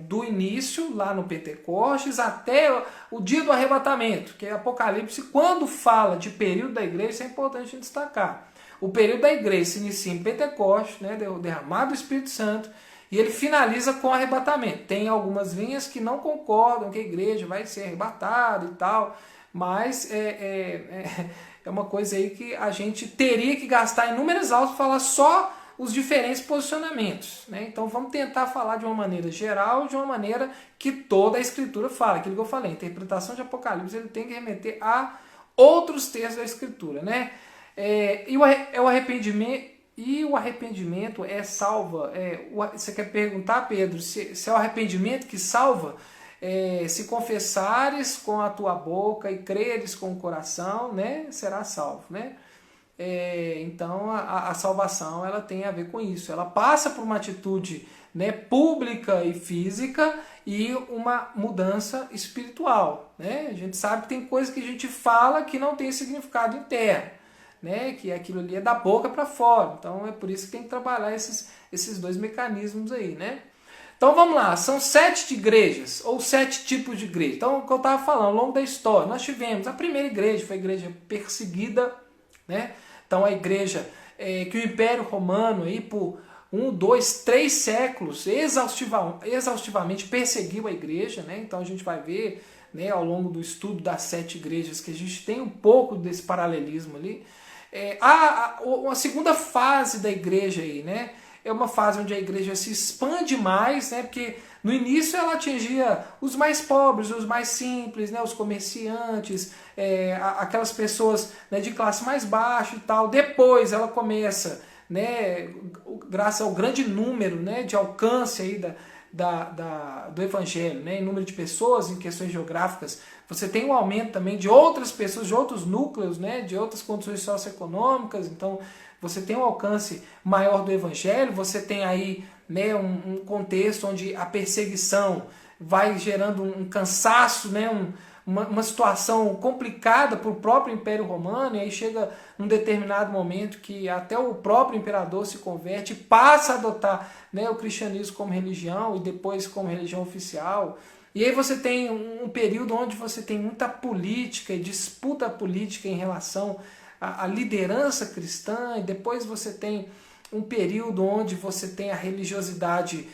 Do início, lá no Pentecostes, até o dia do arrebatamento, que é Apocalipse. Quando fala de período da igreja, isso é importante destacar. O período da igreja se inicia em Pentecostes, né? Derramado do Espírito Santo, e ele finaliza com o arrebatamento. Tem algumas linhas que não concordam que a igreja vai ser arrebatada e tal, mas é uma coisa aí que a gente teria que gastar inúmeras aulas para falar só os diferentes posicionamentos, né? Então vamos tentar falar de uma maneira geral, de uma maneira que toda a Escritura fala. Aquilo que eu falei, a interpretação de Apocalipse, ele tem que remeter a outros textos da Escritura, né? O arrependimento salva. Você quer perguntar, Pedro, se é o arrependimento que salva? Se confessares com a tua boca e creres com o coração, né, será salvo, né? Então a salvação, ela tem a ver com isso. Ela passa por uma atitude, né, pública e física, e uma mudança espiritual, né? A gente sabe que tem coisas que a gente fala que não tem significado interno, né, que aquilo ali é da boca para fora. Então é por isso que tem que trabalhar esses dois mecanismos aí, né? Então vamos lá, são 7 igrejas, ou 7 tipos de igreja. Então, o que eu estava falando, ao longo da história, nós tivemos a primeira igreja, foi a igreja perseguida, né? Então a igreja que o Império Romano, aí, por 1, 2, 3 séculos, exaustivamente perseguiu a igreja, né? Então a gente vai ver, né, ao longo do estudo das 7 igrejas, que a gente tem um pouco desse paralelismo ali. A segunda fase da igreja aí, né? É uma fase onde a igreja se expande mais, né? Porque no início ela atingia os mais pobres, os mais simples, né? Os comerciantes, aquelas pessoas, né, de classe mais baixa e tal. Depois ela começa, né, graças ao grande número, né, de alcance aí do evangelho, né, em número de pessoas, em questões geográficas, você tem um aumento também de outras pessoas, de outros núcleos, né, de outras condições socioeconômicas. Então você tem um alcance maior do evangelho, você tem aí, né, um contexto onde a perseguição vai gerando um cansaço, né, uma situação complicada para o próprio Império Romano, e aí chega num determinado momento que até o próprio imperador se converte e passa a adotar, né, o cristianismo como religião e depois como religião oficial. E aí você tem um período onde você tem muita política e disputa política em relação à liderança cristã, e depois você tem um período onde você tem a religiosidade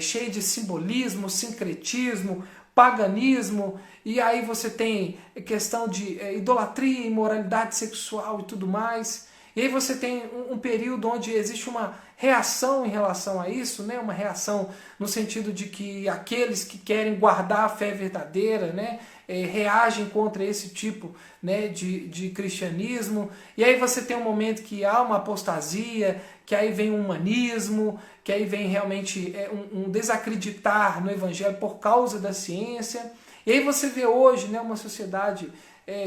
cheia de simbolismo, sincretismo, paganismo, e aí você tem questão de idolatria, imoralidade sexual e tudo mais. E aí você tem um período onde existe uma reação em relação a isso, né? Uma reação no sentido de que aqueles que querem guardar a fé verdadeira, né, reagem contra esse tipo, né, de cristianismo. E aí você tem um momento que há uma apostasia, que aí vem um humanismo, que aí vem realmente um desacreditar no evangelho por causa da ciência. E aí você vê hoje, né, uma sociedade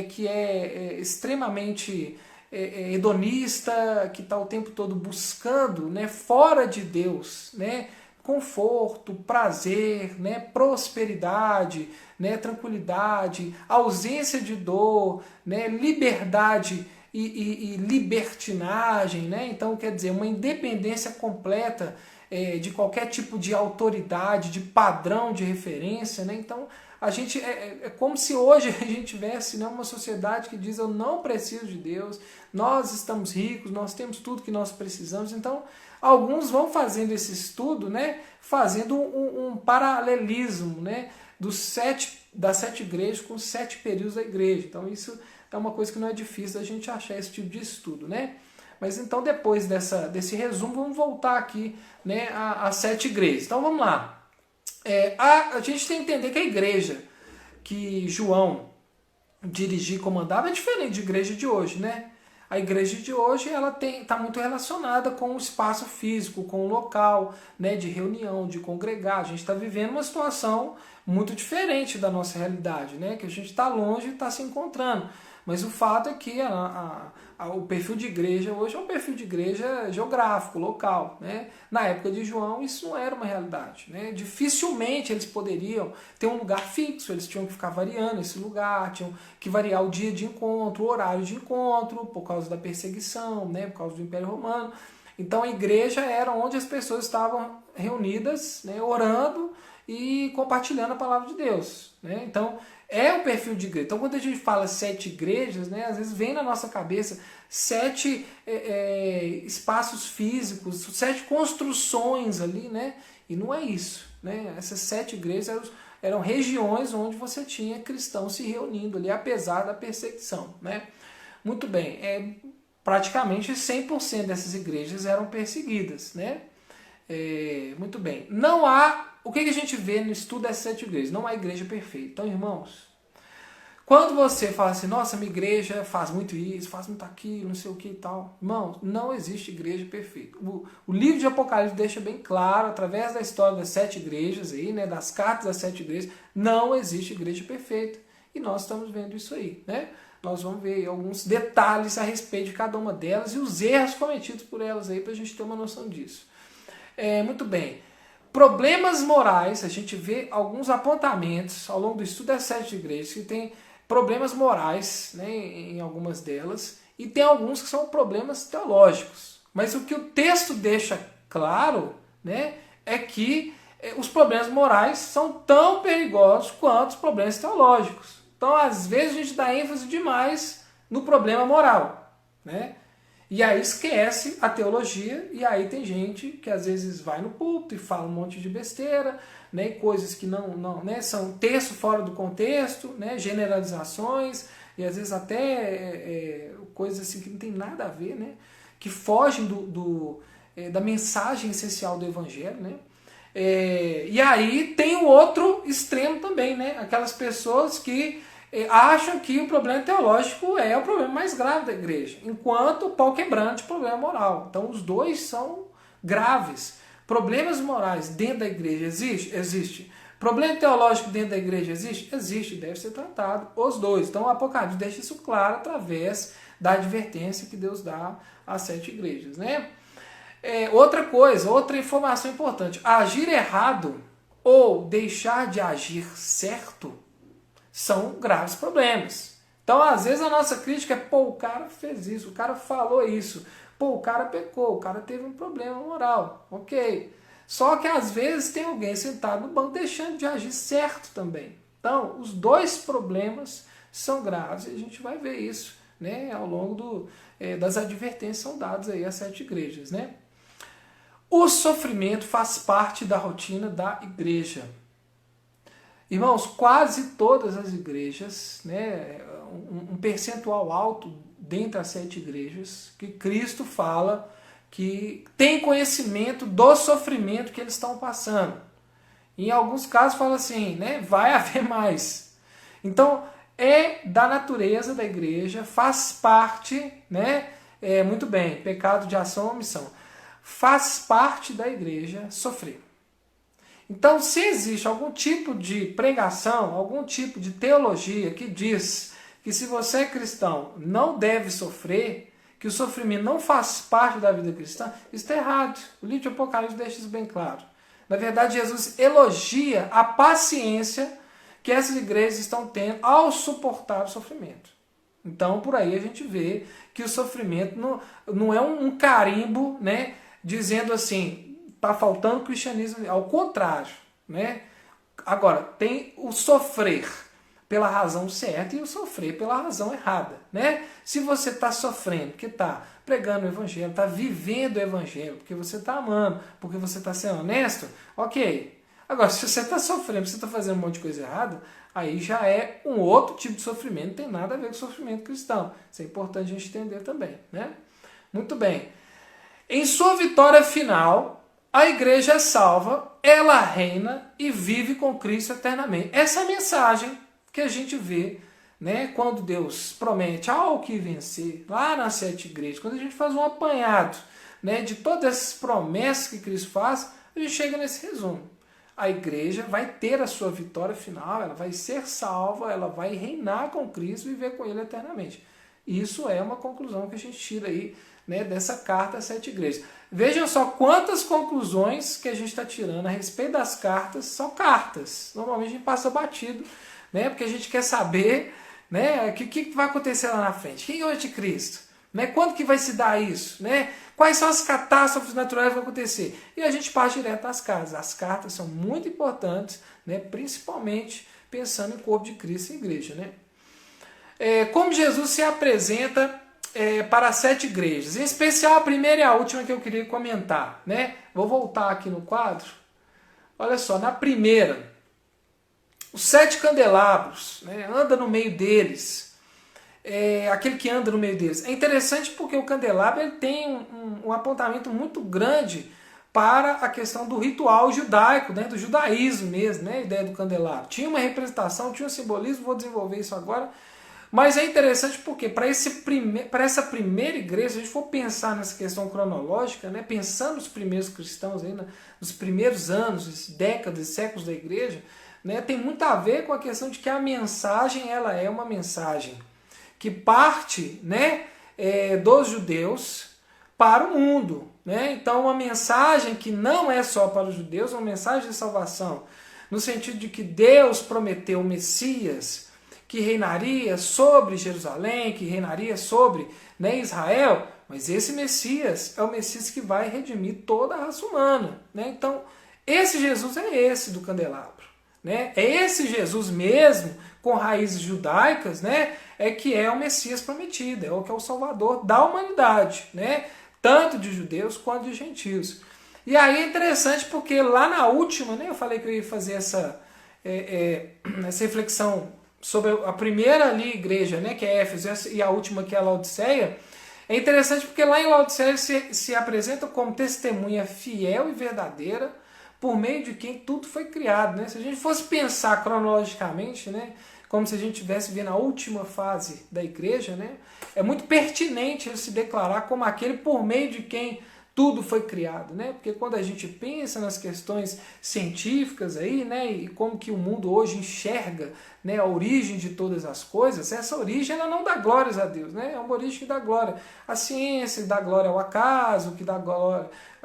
que é extremamente hedonista, que está o tempo todo buscando, né, fora de Deus, né, conforto, prazer, né, prosperidade, né, tranquilidade, ausência de dor, né, liberdade e libertinagem, né? Então, quer dizer, uma independência completa de qualquer tipo de autoridade, de padrão de referência, né? Então, a gente é como se hoje a gente tivesse, né, uma sociedade que diz: eu não preciso de Deus, nós estamos ricos, nós temos tudo que nós precisamos. Então, alguns vão fazendo esse estudo, né, fazendo um paralelismo, né, das 7 igrejas com os 7 períodos da igreja. Então isso é uma coisa que não é difícil a gente achar esse tipo de estudo, né? Mas então, depois desse resumo, vamos voltar aqui, né, às 7 igrejas. Então vamos lá. A gente tem que entender que a igreja que João dirigia e comandava é diferente de igreja de hoje, né? A igreja de hoje ela está muito relacionada com o espaço físico, com o local, né, de reunião, de congregar. A gente está vivendo uma situação muito diferente da nossa realidade, né, que a gente está longe e está se encontrando. Mas o fato é que o perfil de igreja hoje é um perfil de igreja geográfico, local. Né? Na época de João isso não era uma realidade. Né? Dificilmente eles poderiam ter um lugar fixo, eles tinham que ficar variando esse lugar, tinham que variar o dia de encontro, o horário de encontro, por causa da perseguição, né? Por causa do Império Romano. Então a igreja era onde as pessoas estavam reunidas, né? Orando e compartilhando a palavra de Deus. Né? Então, é o perfil de igreja. Então, quando a gente fala 7 igrejas, né, às vezes vem na nossa cabeça 7 espaços físicos, 7 construções ali, né? E não é isso. Né? Essas 7 igrejas eram regiões onde você tinha cristãos se reunindo ali, apesar da perseguição. Né? Muito bem, praticamente 100% dessas igrejas eram perseguidas. Né? Muito bem. Não há... O que a gente vê no estudo das 7 igrejas? Não há igreja perfeita. Então, irmãos, quando você fala assim, nossa, minha igreja faz muito isso, faz muito aquilo, não sei o que e tal. Irmãos, não existe igreja perfeita. O livro de Apocalipse deixa bem claro, através da história das 7 igrejas, aí, né, das cartas das 7 igrejas, não existe igreja perfeita. E nós estamos vendo isso aí. Né? Nós vamos ver alguns detalhes a respeito de cada uma delas e os erros cometidos por elas aí, para a gente ter uma noção disso. Muito bem. Problemas morais, a gente vê alguns apontamentos ao longo do estudo das 7 igrejas que tem problemas morais, né, em algumas delas, e tem alguns que são problemas teológicos. Mas o que o texto deixa claro, né, é que os problemas morais são tão perigosos quanto os problemas teológicos. Então, às vezes, a gente dá ênfase demais no problema moral, né? E aí esquece a teologia, e aí tem gente que às vezes vai no púlpito e fala um monte de besteira, né, coisas que não né, são texto fora do contexto, né, generalizações, e às vezes até coisas assim que não tem nada a ver, né, que fogem da mensagem essencial do Evangelho. Né. E aí tem o outro extremo também, né, aquelas pessoas que acham que o problema teológico é o problema mais grave da igreja, enquanto o pau quebrante é o problema moral. Então os dois são graves. Problemas morais dentro da igreja existe. Problema teológico dentro da igreja existe? Existe, deve ser tratado os dois. Então o Apocalipse deixa isso claro através da advertência que Deus dá às 7 igrejas. Né? Outra coisa, outra informação importante, agir errado ou deixar de agir certo são graves problemas. Então, às vezes, a nossa crítica é, o cara fez isso, o cara falou isso, o cara pecou, o cara teve um problema moral. Ok. Só que, às vezes, tem alguém sentado no banco deixando de agir certo também. Então, os dois problemas são graves e a gente vai ver isso, né, ao longo das advertências que são dadas aí às 7 igrejas. Né? O sofrimento faz parte da rotina da igreja. Irmãos, quase todas as igrejas, né, um percentual alto dentre as 7 igrejas, que Cristo fala que tem conhecimento do sofrimento que eles estão passando. Em alguns casos fala assim, né, vai haver mais. Então, é da natureza da igreja, faz parte, né, muito bem, pecado de ação ou omissão, faz parte da igreja sofrer. Então, se existe algum tipo de pregação, algum tipo de teologia que diz que se você é cristão não deve sofrer, que o sofrimento não faz parte da vida cristã, isso está errado. O livro de Apocalipse deixa isso bem claro. Na verdade, Jesus elogia a paciência que essas igrejas estão tendo ao suportar o sofrimento. Então, por aí a gente vê que o sofrimento não é um carimbo, né, dizendo assim, está faltando cristianismo, ao contrário. Né? Agora, tem o sofrer pela razão certa e o sofrer pela razão errada. Né? Se você está sofrendo, porque está pregando o evangelho, está vivendo o evangelho, porque você está amando, porque você está sendo honesto, ok. Agora, se você está sofrendo, você está fazendo um monte de coisa errada, aí já é um outro tipo de sofrimento, não tem nada a ver com sofrimento cristão. Isso é importante a gente entender também. Né? Muito bem. Em sua vitória final, a igreja é salva, ela reina e vive com Cristo eternamente. Essa é a mensagem que a gente vê né, quando Deus promete ao que vencer, lá nas 7 igrejas, quando a gente faz um apanhado, né, de todas essas promessas que Cristo faz, a gente chega nesse resumo. A igreja vai ter a sua vitória final, ela vai ser salva, ela vai reinar com Cristo e viver com Ele eternamente. Isso é uma conclusão que a gente tira aí, né, dessa carta às 7 igrejas. Vejam só quantas conclusões que a gente está tirando a respeito das cartas, são cartas. Normalmente a gente passa batido, né, porque a gente quer saber, né, o que vai acontecer lá na frente. Quem é o anticristo? Né, quando que vai se dar isso? Né? Quais são as catástrofes naturais que vão acontecer? E a gente parte direto às cartas. As cartas são muito importantes, né, principalmente pensando em corpo de Cristo e igreja. Né? Como Jesus se apresenta para as 7 igrejas, em especial a primeira e a última que eu queria comentar. Né? Vou voltar aqui no quadro. Olha só, na primeira, os 7 candelabros, né, anda no meio deles. Aquele que anda no meio deles. É interessante porque o candelabro ele tem um apontamento muito grande para a questão do ritual judaico, né, do judaísmo mesmo, né, a ideia do candelabro. Tinha uma representação, tinha um simbolismo, vou desenvolver isso agora, mas é interessante porque para essa primeira igreja, se a gente for pensar nessa questão cronológica, né, pensando nos primeiros cristãos, aí, nos primeiros anos, décadas, séculos da igreja, né, tem muito a ver com a questão de que a mensagem ela é uma mensagem que parte, né, dos judeus para o mundo. Né? Então, uma mensagem que não é só para os judeus, uma mensagem de salvação, no sentido de que Deus prometeu o Messias, que reinaria sobre Jerusalém, que reinaria sobre, né, Israel, mas esse Messias é o Messias que vai redimir toda a raça humana. Né? Então, esse Jesus é esse do candelabro. Né? É esse Jesus mesmo, com raízes judaicas, né, que é o Messias prometido, é o que é o Salvador da humanidade, né, tanto de judeus quanto de gentios. E aí é interessante porque lá na última, né, eu falei que eu ia fazer essa reflexão sobre a primeira ali igreja, né, que é Éfeso, e a última que é a Laodiceia. É interessante porque lá em Laodiceia se apresenta como testemunha fiel e verdadeira, por meio de quem tudo foi criado. Né? Se a gente fosse pensar cronologicamente, né, como se a gente estivesse vendo a última fase da igreja, né, é muito pertinente ele se declarar como aquele por meio de quem tudo foi criado. Né? Porque quando a gente pensa nas questões científicas aí, né, e como que o mundo hoje enxerga, né, a origem de todas as coisas, essa origem ela não dá glórias a Deus, né? É uma origem que dá glória à ciência, que dá glória ao acaso, que dá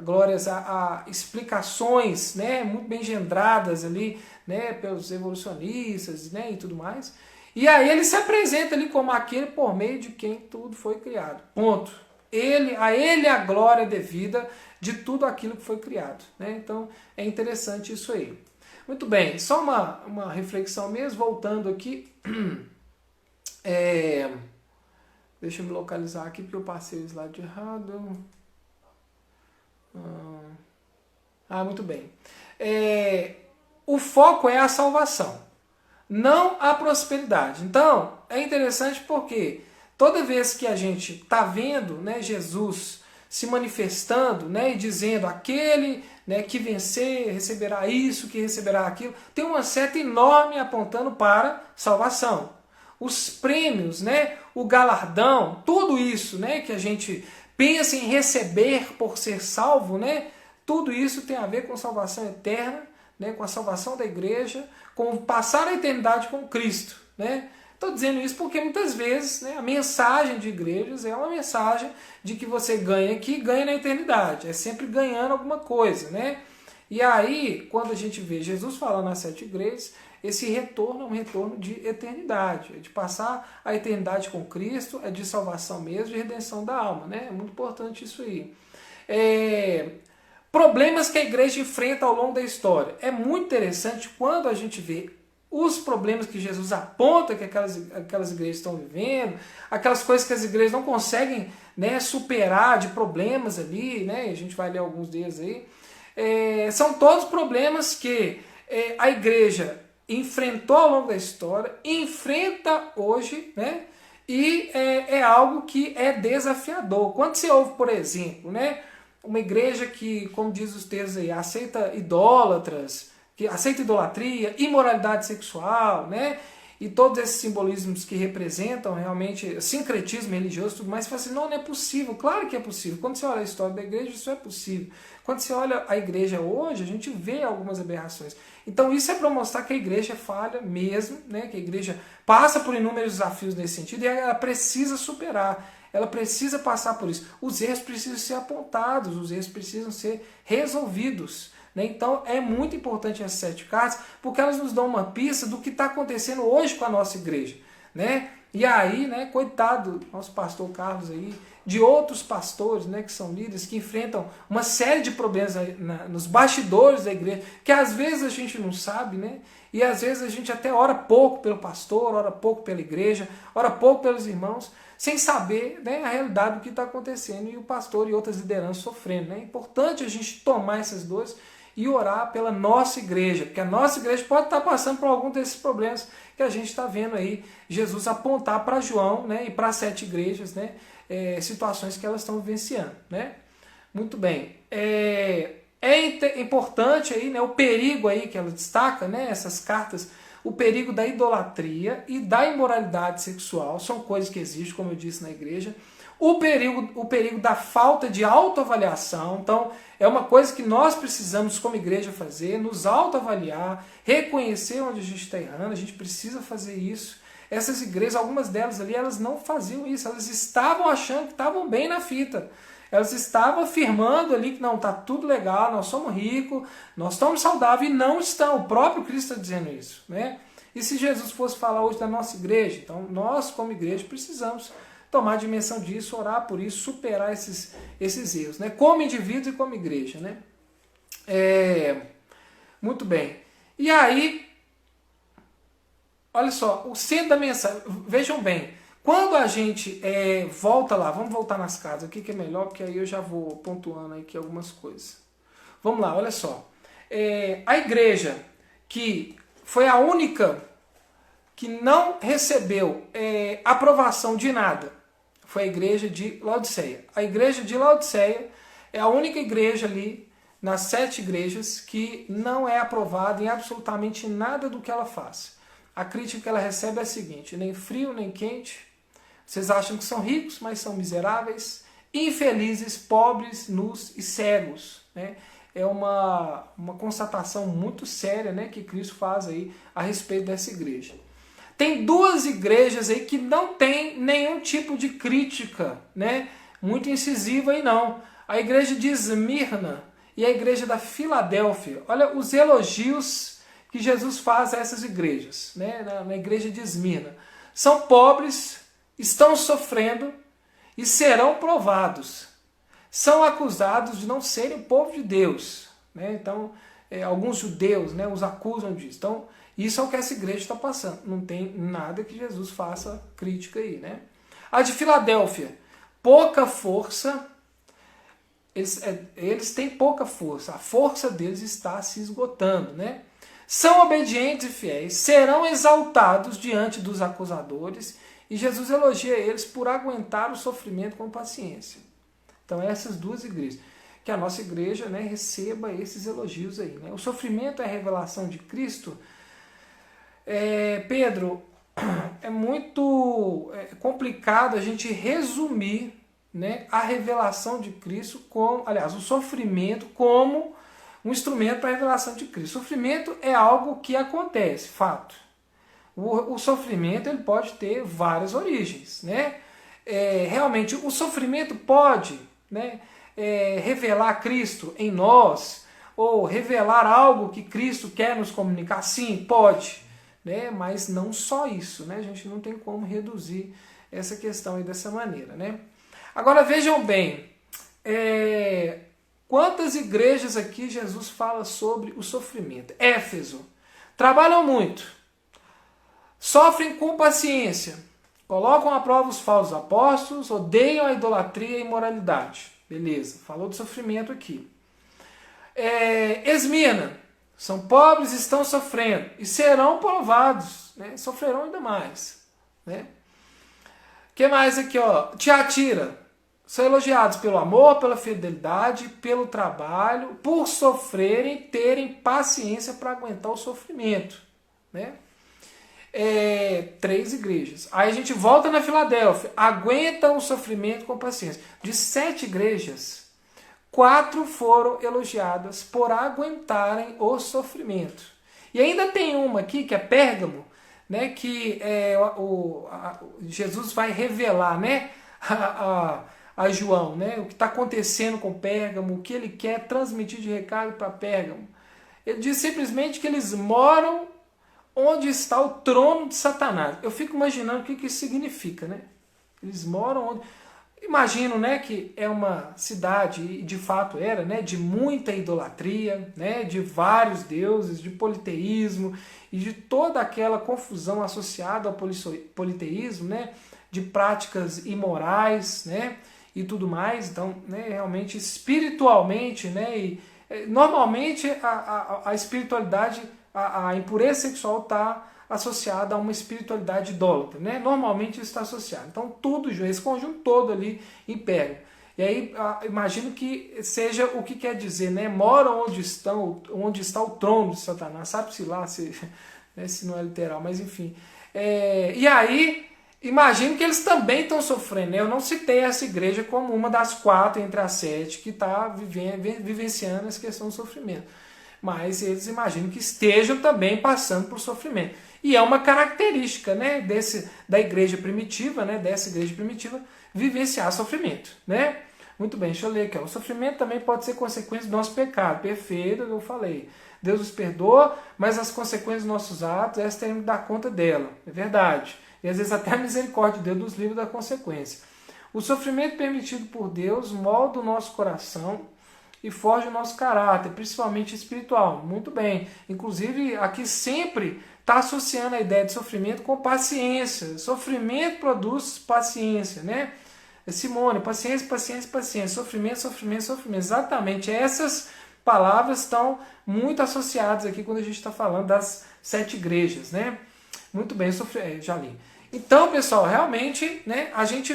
glórias a explicações, né, muito bem engendradas ali, né, pelos evolucionistas, né, e tudo mais. E aí ele se apresenta ali como aquele por meio de quem tudo foi criado. Ponto. A ele a glória devida de tudo aquilo que foi criado. Né? Então é interessante isso aí. Muito bem, só uma reflexão mesmo, voltando aqui. Deixa eu me localizar aqui porque eu passei o slide errado. Muito bem. O foco é a salvação, não a prosperidade. Então, é interessante porque toda vez que a gente está vendo, né, Jesus se manifestando, né, e dizendo aquele, né, que vencer receberá isso, que receberá aquilo, tem uma seta enorme apontando para salvação. Os prêmios, né, o galardão, tudo isso, né, que a gente pensa em receber por ser salvo, né, tudo isso tem a ver com salvação eterna, né, com a salvação da igreja, com passar a eternidade com Cristo. Né? Estou dizendo isso porque muitas vezes, né, a mensagem de igrejas é uma mensagem de que você ganha aqui e ganha na eternidade. É sempre ganhando alguma coisa. Né? E aí, quando a gente vê Jesus falando nas 7 igrejas, esse retorno é um retorno de eternidade. É de passar a eternidade com Cristo, é de salvação mesmo, de redenção da alma. Né? É muito importante isso aí. Problemas que a igreja enfrenta ao longo da história. É muito interessante quando a gente vê os problemas que Jesus aponta que aquelas igrejas estão vivendo, aquelas coisas que as igrejas não conseguem, né, superar de problemas ali, né, a gente vai ler alguns deles aí. São todos problemas que a igreja enfrentou ao longo da história, enfrenta hoje, né, e é algo que é desafiador. Quando você ouve, por exemplo, né, uma igreja que, como diz os textos aí, aceita idólatras, que aceita idolatria, imoralidade sexual, né? e todos esses simbolismos que representam realmente sincretismo religioso e tudo mais, você fala assim, não é possível. Claro que é possível. Quando você olha a história da igreja, isso é possível. Quando você olha a igreja hoje, a gente vê algumas aberrações. Então isso é para mostrar que a igreja é falha mesmo, né? Que a igreja passa por inúmeros desafios nesse sentido e ela precisa superar. Ela precisa passar por isso. Os erros precisam ser apontados, os erros precisam ser resolvidos. Né? Então é muito importante essas 7 cartas, porque elas nos dão uma pista do que está acontecendo hoje com a nossa igreja. Né? E aí, né, coitado do nosso pastor Carlos aí, de outros pastores, né, que são líderes, que enfrentam uma série de problemas nos bastidores da igreja, que às vezes a gente não sabe, né? E às vezes a gente até ora pouco pelo pastor, ora pouco pela igreja, ora pouco pelos irmãos, sem saber, né, a realidade do que está acontecendo e o pastor e outras lideranças sofrendo. Né? É importante a gente tomar essas dores e orar pela nossa igreja, porque a nossa igreja pode estar passando por algum desses problemas que a gente está vendo aí Jesus apontar para João, né, e para as 7 igrejas, né, situações que elas estão vivenciando. Né? Muito bem. É importante aí, né, o perigo aí que ela destaca, né, essas cartas, o perigo da idolatria e da imoralidade sexual, são coisas que existem, como eu disse, na igreja. O perigo da falta de autoavaliação, então é uma coisa que nós precisamos como igreja fazer, nos autoavaliar, reconhecer onde a gente está errando, a gente precisa fazer isso. Essas igrejas, algumas delas ali, elas não faziam isso, elas estavam achando que estavam bem na fita. Elas estavam afirmando ali que não, está tudo legal, nós somos ricos, nós estamos saudáveis, e não estão. O próprio Cristo está dizendo isso. Né? E se Jesus fosse falar hoje da nossa igreja, então nós como igreja precisamos tomar dimensão disso, orar por isso, superar esses erros, né? Como indivíduos e como igreja. Né? Muito bem. E aí, olha só, o centro da mensagem, vejam bem, quando a gente volta lá, vamos voltar nas casas, aqui que é melhor, porque aí eu já vou pontuando aqui algumas coisas. Vamos lá, olha só. A igreja que foi a única que não recebeu aprovação de nada foi a igreja de Laodiceia. A igreja de Laodiceia é a única igreja ali, nas 7 igrejas, que não é aprovada em absolutamente nada do que ela faz. A crítica que ela recebe é a seguinte: nem frio, nem quente. Vocês acham que são ricos, mas são miseráveis, infelizes, pobres, nus e cegos. Né? É uma constatação muito séria, né, que Cristo faz aí a respeito dessa igreja. Tem 2 igrejas aí que não tem nenhum tipo de crítica, né, muito incisiva aí não. A igreja de Esmirna e a igreja da Filadélfia. Olha os elogios que Jesus faz a essas igrejas. Né, na igreja de Esmirna. São pobres, estão sofrendo e serão provados. São acusados de não serem povo de Deus. Né? Então, alguns judeus, né, os acusam disso. Então, isso é o que essa igreja está passando. Não tem nada que Jesus faça crítica aí. Né? A de Filadélfia, pouca força. Eles têm pouca força. A força deles está se esgotando. Né? São obedientes e fiéis, serão exaltados diante dos acusadores, e Jesus elogia eles por aguentar o sofrimento com paciência. Então essas 2 igrejas, que a nossa igreja, né, receba esses elogios aí. Né? O sofrimento é a revelação de Cristo. Pedro, é muito complicado a gente resumir, né, a revelação de Cristo, o sofrimento como um instrumento para a revelação de Cristo. O sofrimento é algo que acontece, fato. O sofrimento ele pode ter várias origens. Né? Realmente, o sofrimento pode, né, revelar Cristo em nós, ou revelar algo que Cristo quer nos comunicar. Sim, pode. Né? Mas não só isso. Né? A gente não tem como reduzir essa questão aí dessa maneira. Né? Agora vejam bem, quantas igrejas aqui Jesus fala sobre o sofrimento? Éfeso, trabalham muito, sofrem com paciência, colocam à prova os falsos apóstolos, odeiam a idolatria e a imoralidade. Beleza, falou do sofrimento aqui. Esmirna, são pobres e estão sofrendo, e serão provados, né? Sofrerão ainda mais. Né? Que mais aqui? Tiatira, são elogiados pelo amor, pela fidelidade, pelo trabalho, por sofrerem, terem paciência para aguentar o sofrimento. Né? 3 igrejas. Aí a gente volta na Filadélfia, aguenta o sofrimento com paciência. De 7 igrejas, 4 foram elogiadas por aguentarem o sofrimento. E ainda tem uma aqui, que é Pérgamo, né, que Jesus vai revelar, né, a João, né, o que está acontecendo com Pérgamo, o que ele quer transmitir de recado para Pérgamo. Ele diz simplesmente que eles moram onde está o trono de Satanás. Eu fico imaginando o que isso significa, né? Eles moram onde... Imagino, né, que é uma cidade, e de fato era, né, de muita idolatria, né, de vários deuses, de politeísmo e de toda aquela confusão associada ao politeísmo, né, de práticas imorais, né, e tudo mais. Então, né, realmente espiritualmente, né, e normalmente a espiritualidade, a impureza sexual está associada a uma espiritualidade idólatra, né? Normalmente isso está associado. Então tudo, esse conjunto todo ali impera. E aí imagino que seja o que quer dizer, né? Moram onde está o trono de Satanás. Sabe-se lá né, se não é literal, mas enfim. E aí imagino que eles também estão sofrendo, né? Eu não citei essa igreja como uma das 4 entre as 7 que está vivenciando essa questão do sofrimento. Mas eles imaginam que estejam também passando por sofrimento. E é uma característica, né, da igreja primitiva, né, dessa igreja primitiva, vivenciar sofrimento. Né? Muito bem, deixa eu ler aqui. Ó. O sofrimento também pode ser consequência do nosso pecado. Perfeito, eu falei. Deus nos perdoa, mas as consequências dos nossos atos, elas temos que dar conta dela. É verdade. E às vezes até a misericórdia de Deus nos livra da consequência. O sofrimento permitido por Deus molda o nosso coração e forja o nosso caráter, principalmente espiritual. Muito bem. Inclusive, aqui sempre está associando a ideia de sofrimento com paciência. Sofrimento produz paciência, né? Simone, paciência, paciência, paciência. Sofrimento, sofrimento, sofrimento. Exatamente. Essas palavras estão muito associadas aqui quando a gente está falando das 7 igrejas, né? Muito bem, já li. Então, pessoal, realmente, né, a gente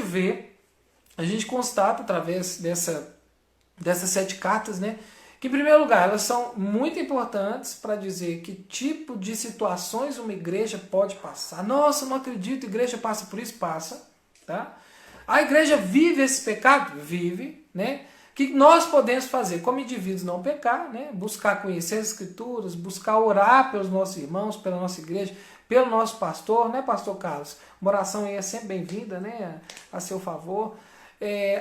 constata através dessas 7 cartas, né, que em primeiro lugar elas são muito importantes para dizer que tipo de situações uma igreja pode passar. Nossa, não acredito, a igreja passa por isso? Passa. Tá? A igreja vive esse pecado? Vive. Né? O que nós podemos fazer como indivíduos não pecar? Né? Buscar conhecer as escrituras, buscar orar pelos nossos irmãos, pela nossa igreja, pelo nosso pastor, né, pastor Carlos? Uma oração aí é sempre bem-vinda, né, a seu favor.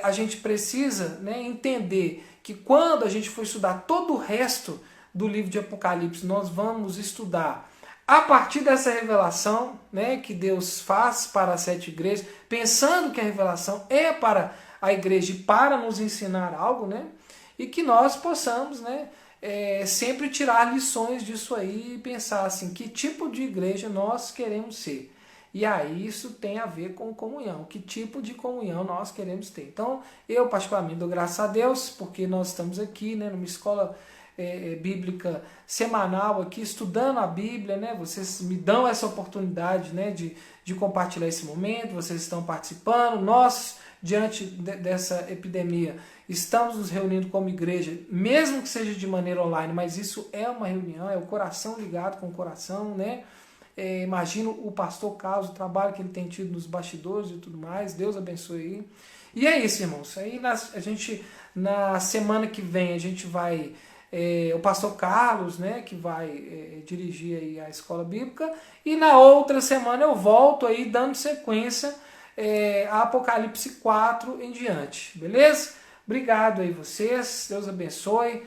A gente precisa, né, entender que quando a gente for estudar todo o resto do livro de Apocalipse, nós vamos estudar a partir dessa revelação, né, que Deus faz para as 7 igrejas, pensando que a revelação é para a igreja e para nos ensinar algo, né, e que nós possamos, né, sempre tirar lições disso aí e pensar assim, que tipo de igreja nós queremos ser. E aí isso tem a ver com comunhão. Que tipo de comunhão nós queremos ter? Então, eu particularmente dou graças a Deus, porque nós estamos aqui, né, numa escola bíblica semanal aqui, estudando a Bíblia, né? Vocês me dão essa oportunidade, né, de compartilhar esse momento, vocês estão participando. Nós, diante dessa epidemia, estamos nos reunindo como igreja, mesmo que seja de maneira online, mas isso é uma reunião, é o coração ligado com o coração, né? Imagino o pastor Carlos, o trabalho que ele tem tido nos bastidores e tudo mais. Deus abençoe aí. E é isso, irmãos. Aí na semana que vem a gente vai... o pastor Carlos, né, que vai dirigir aí a escola bíblica. E na outra semana eu volto aí dando sequência a Apocalipse 4 em diante. Beleza? Obrigado aí vocês. Deus abençoe.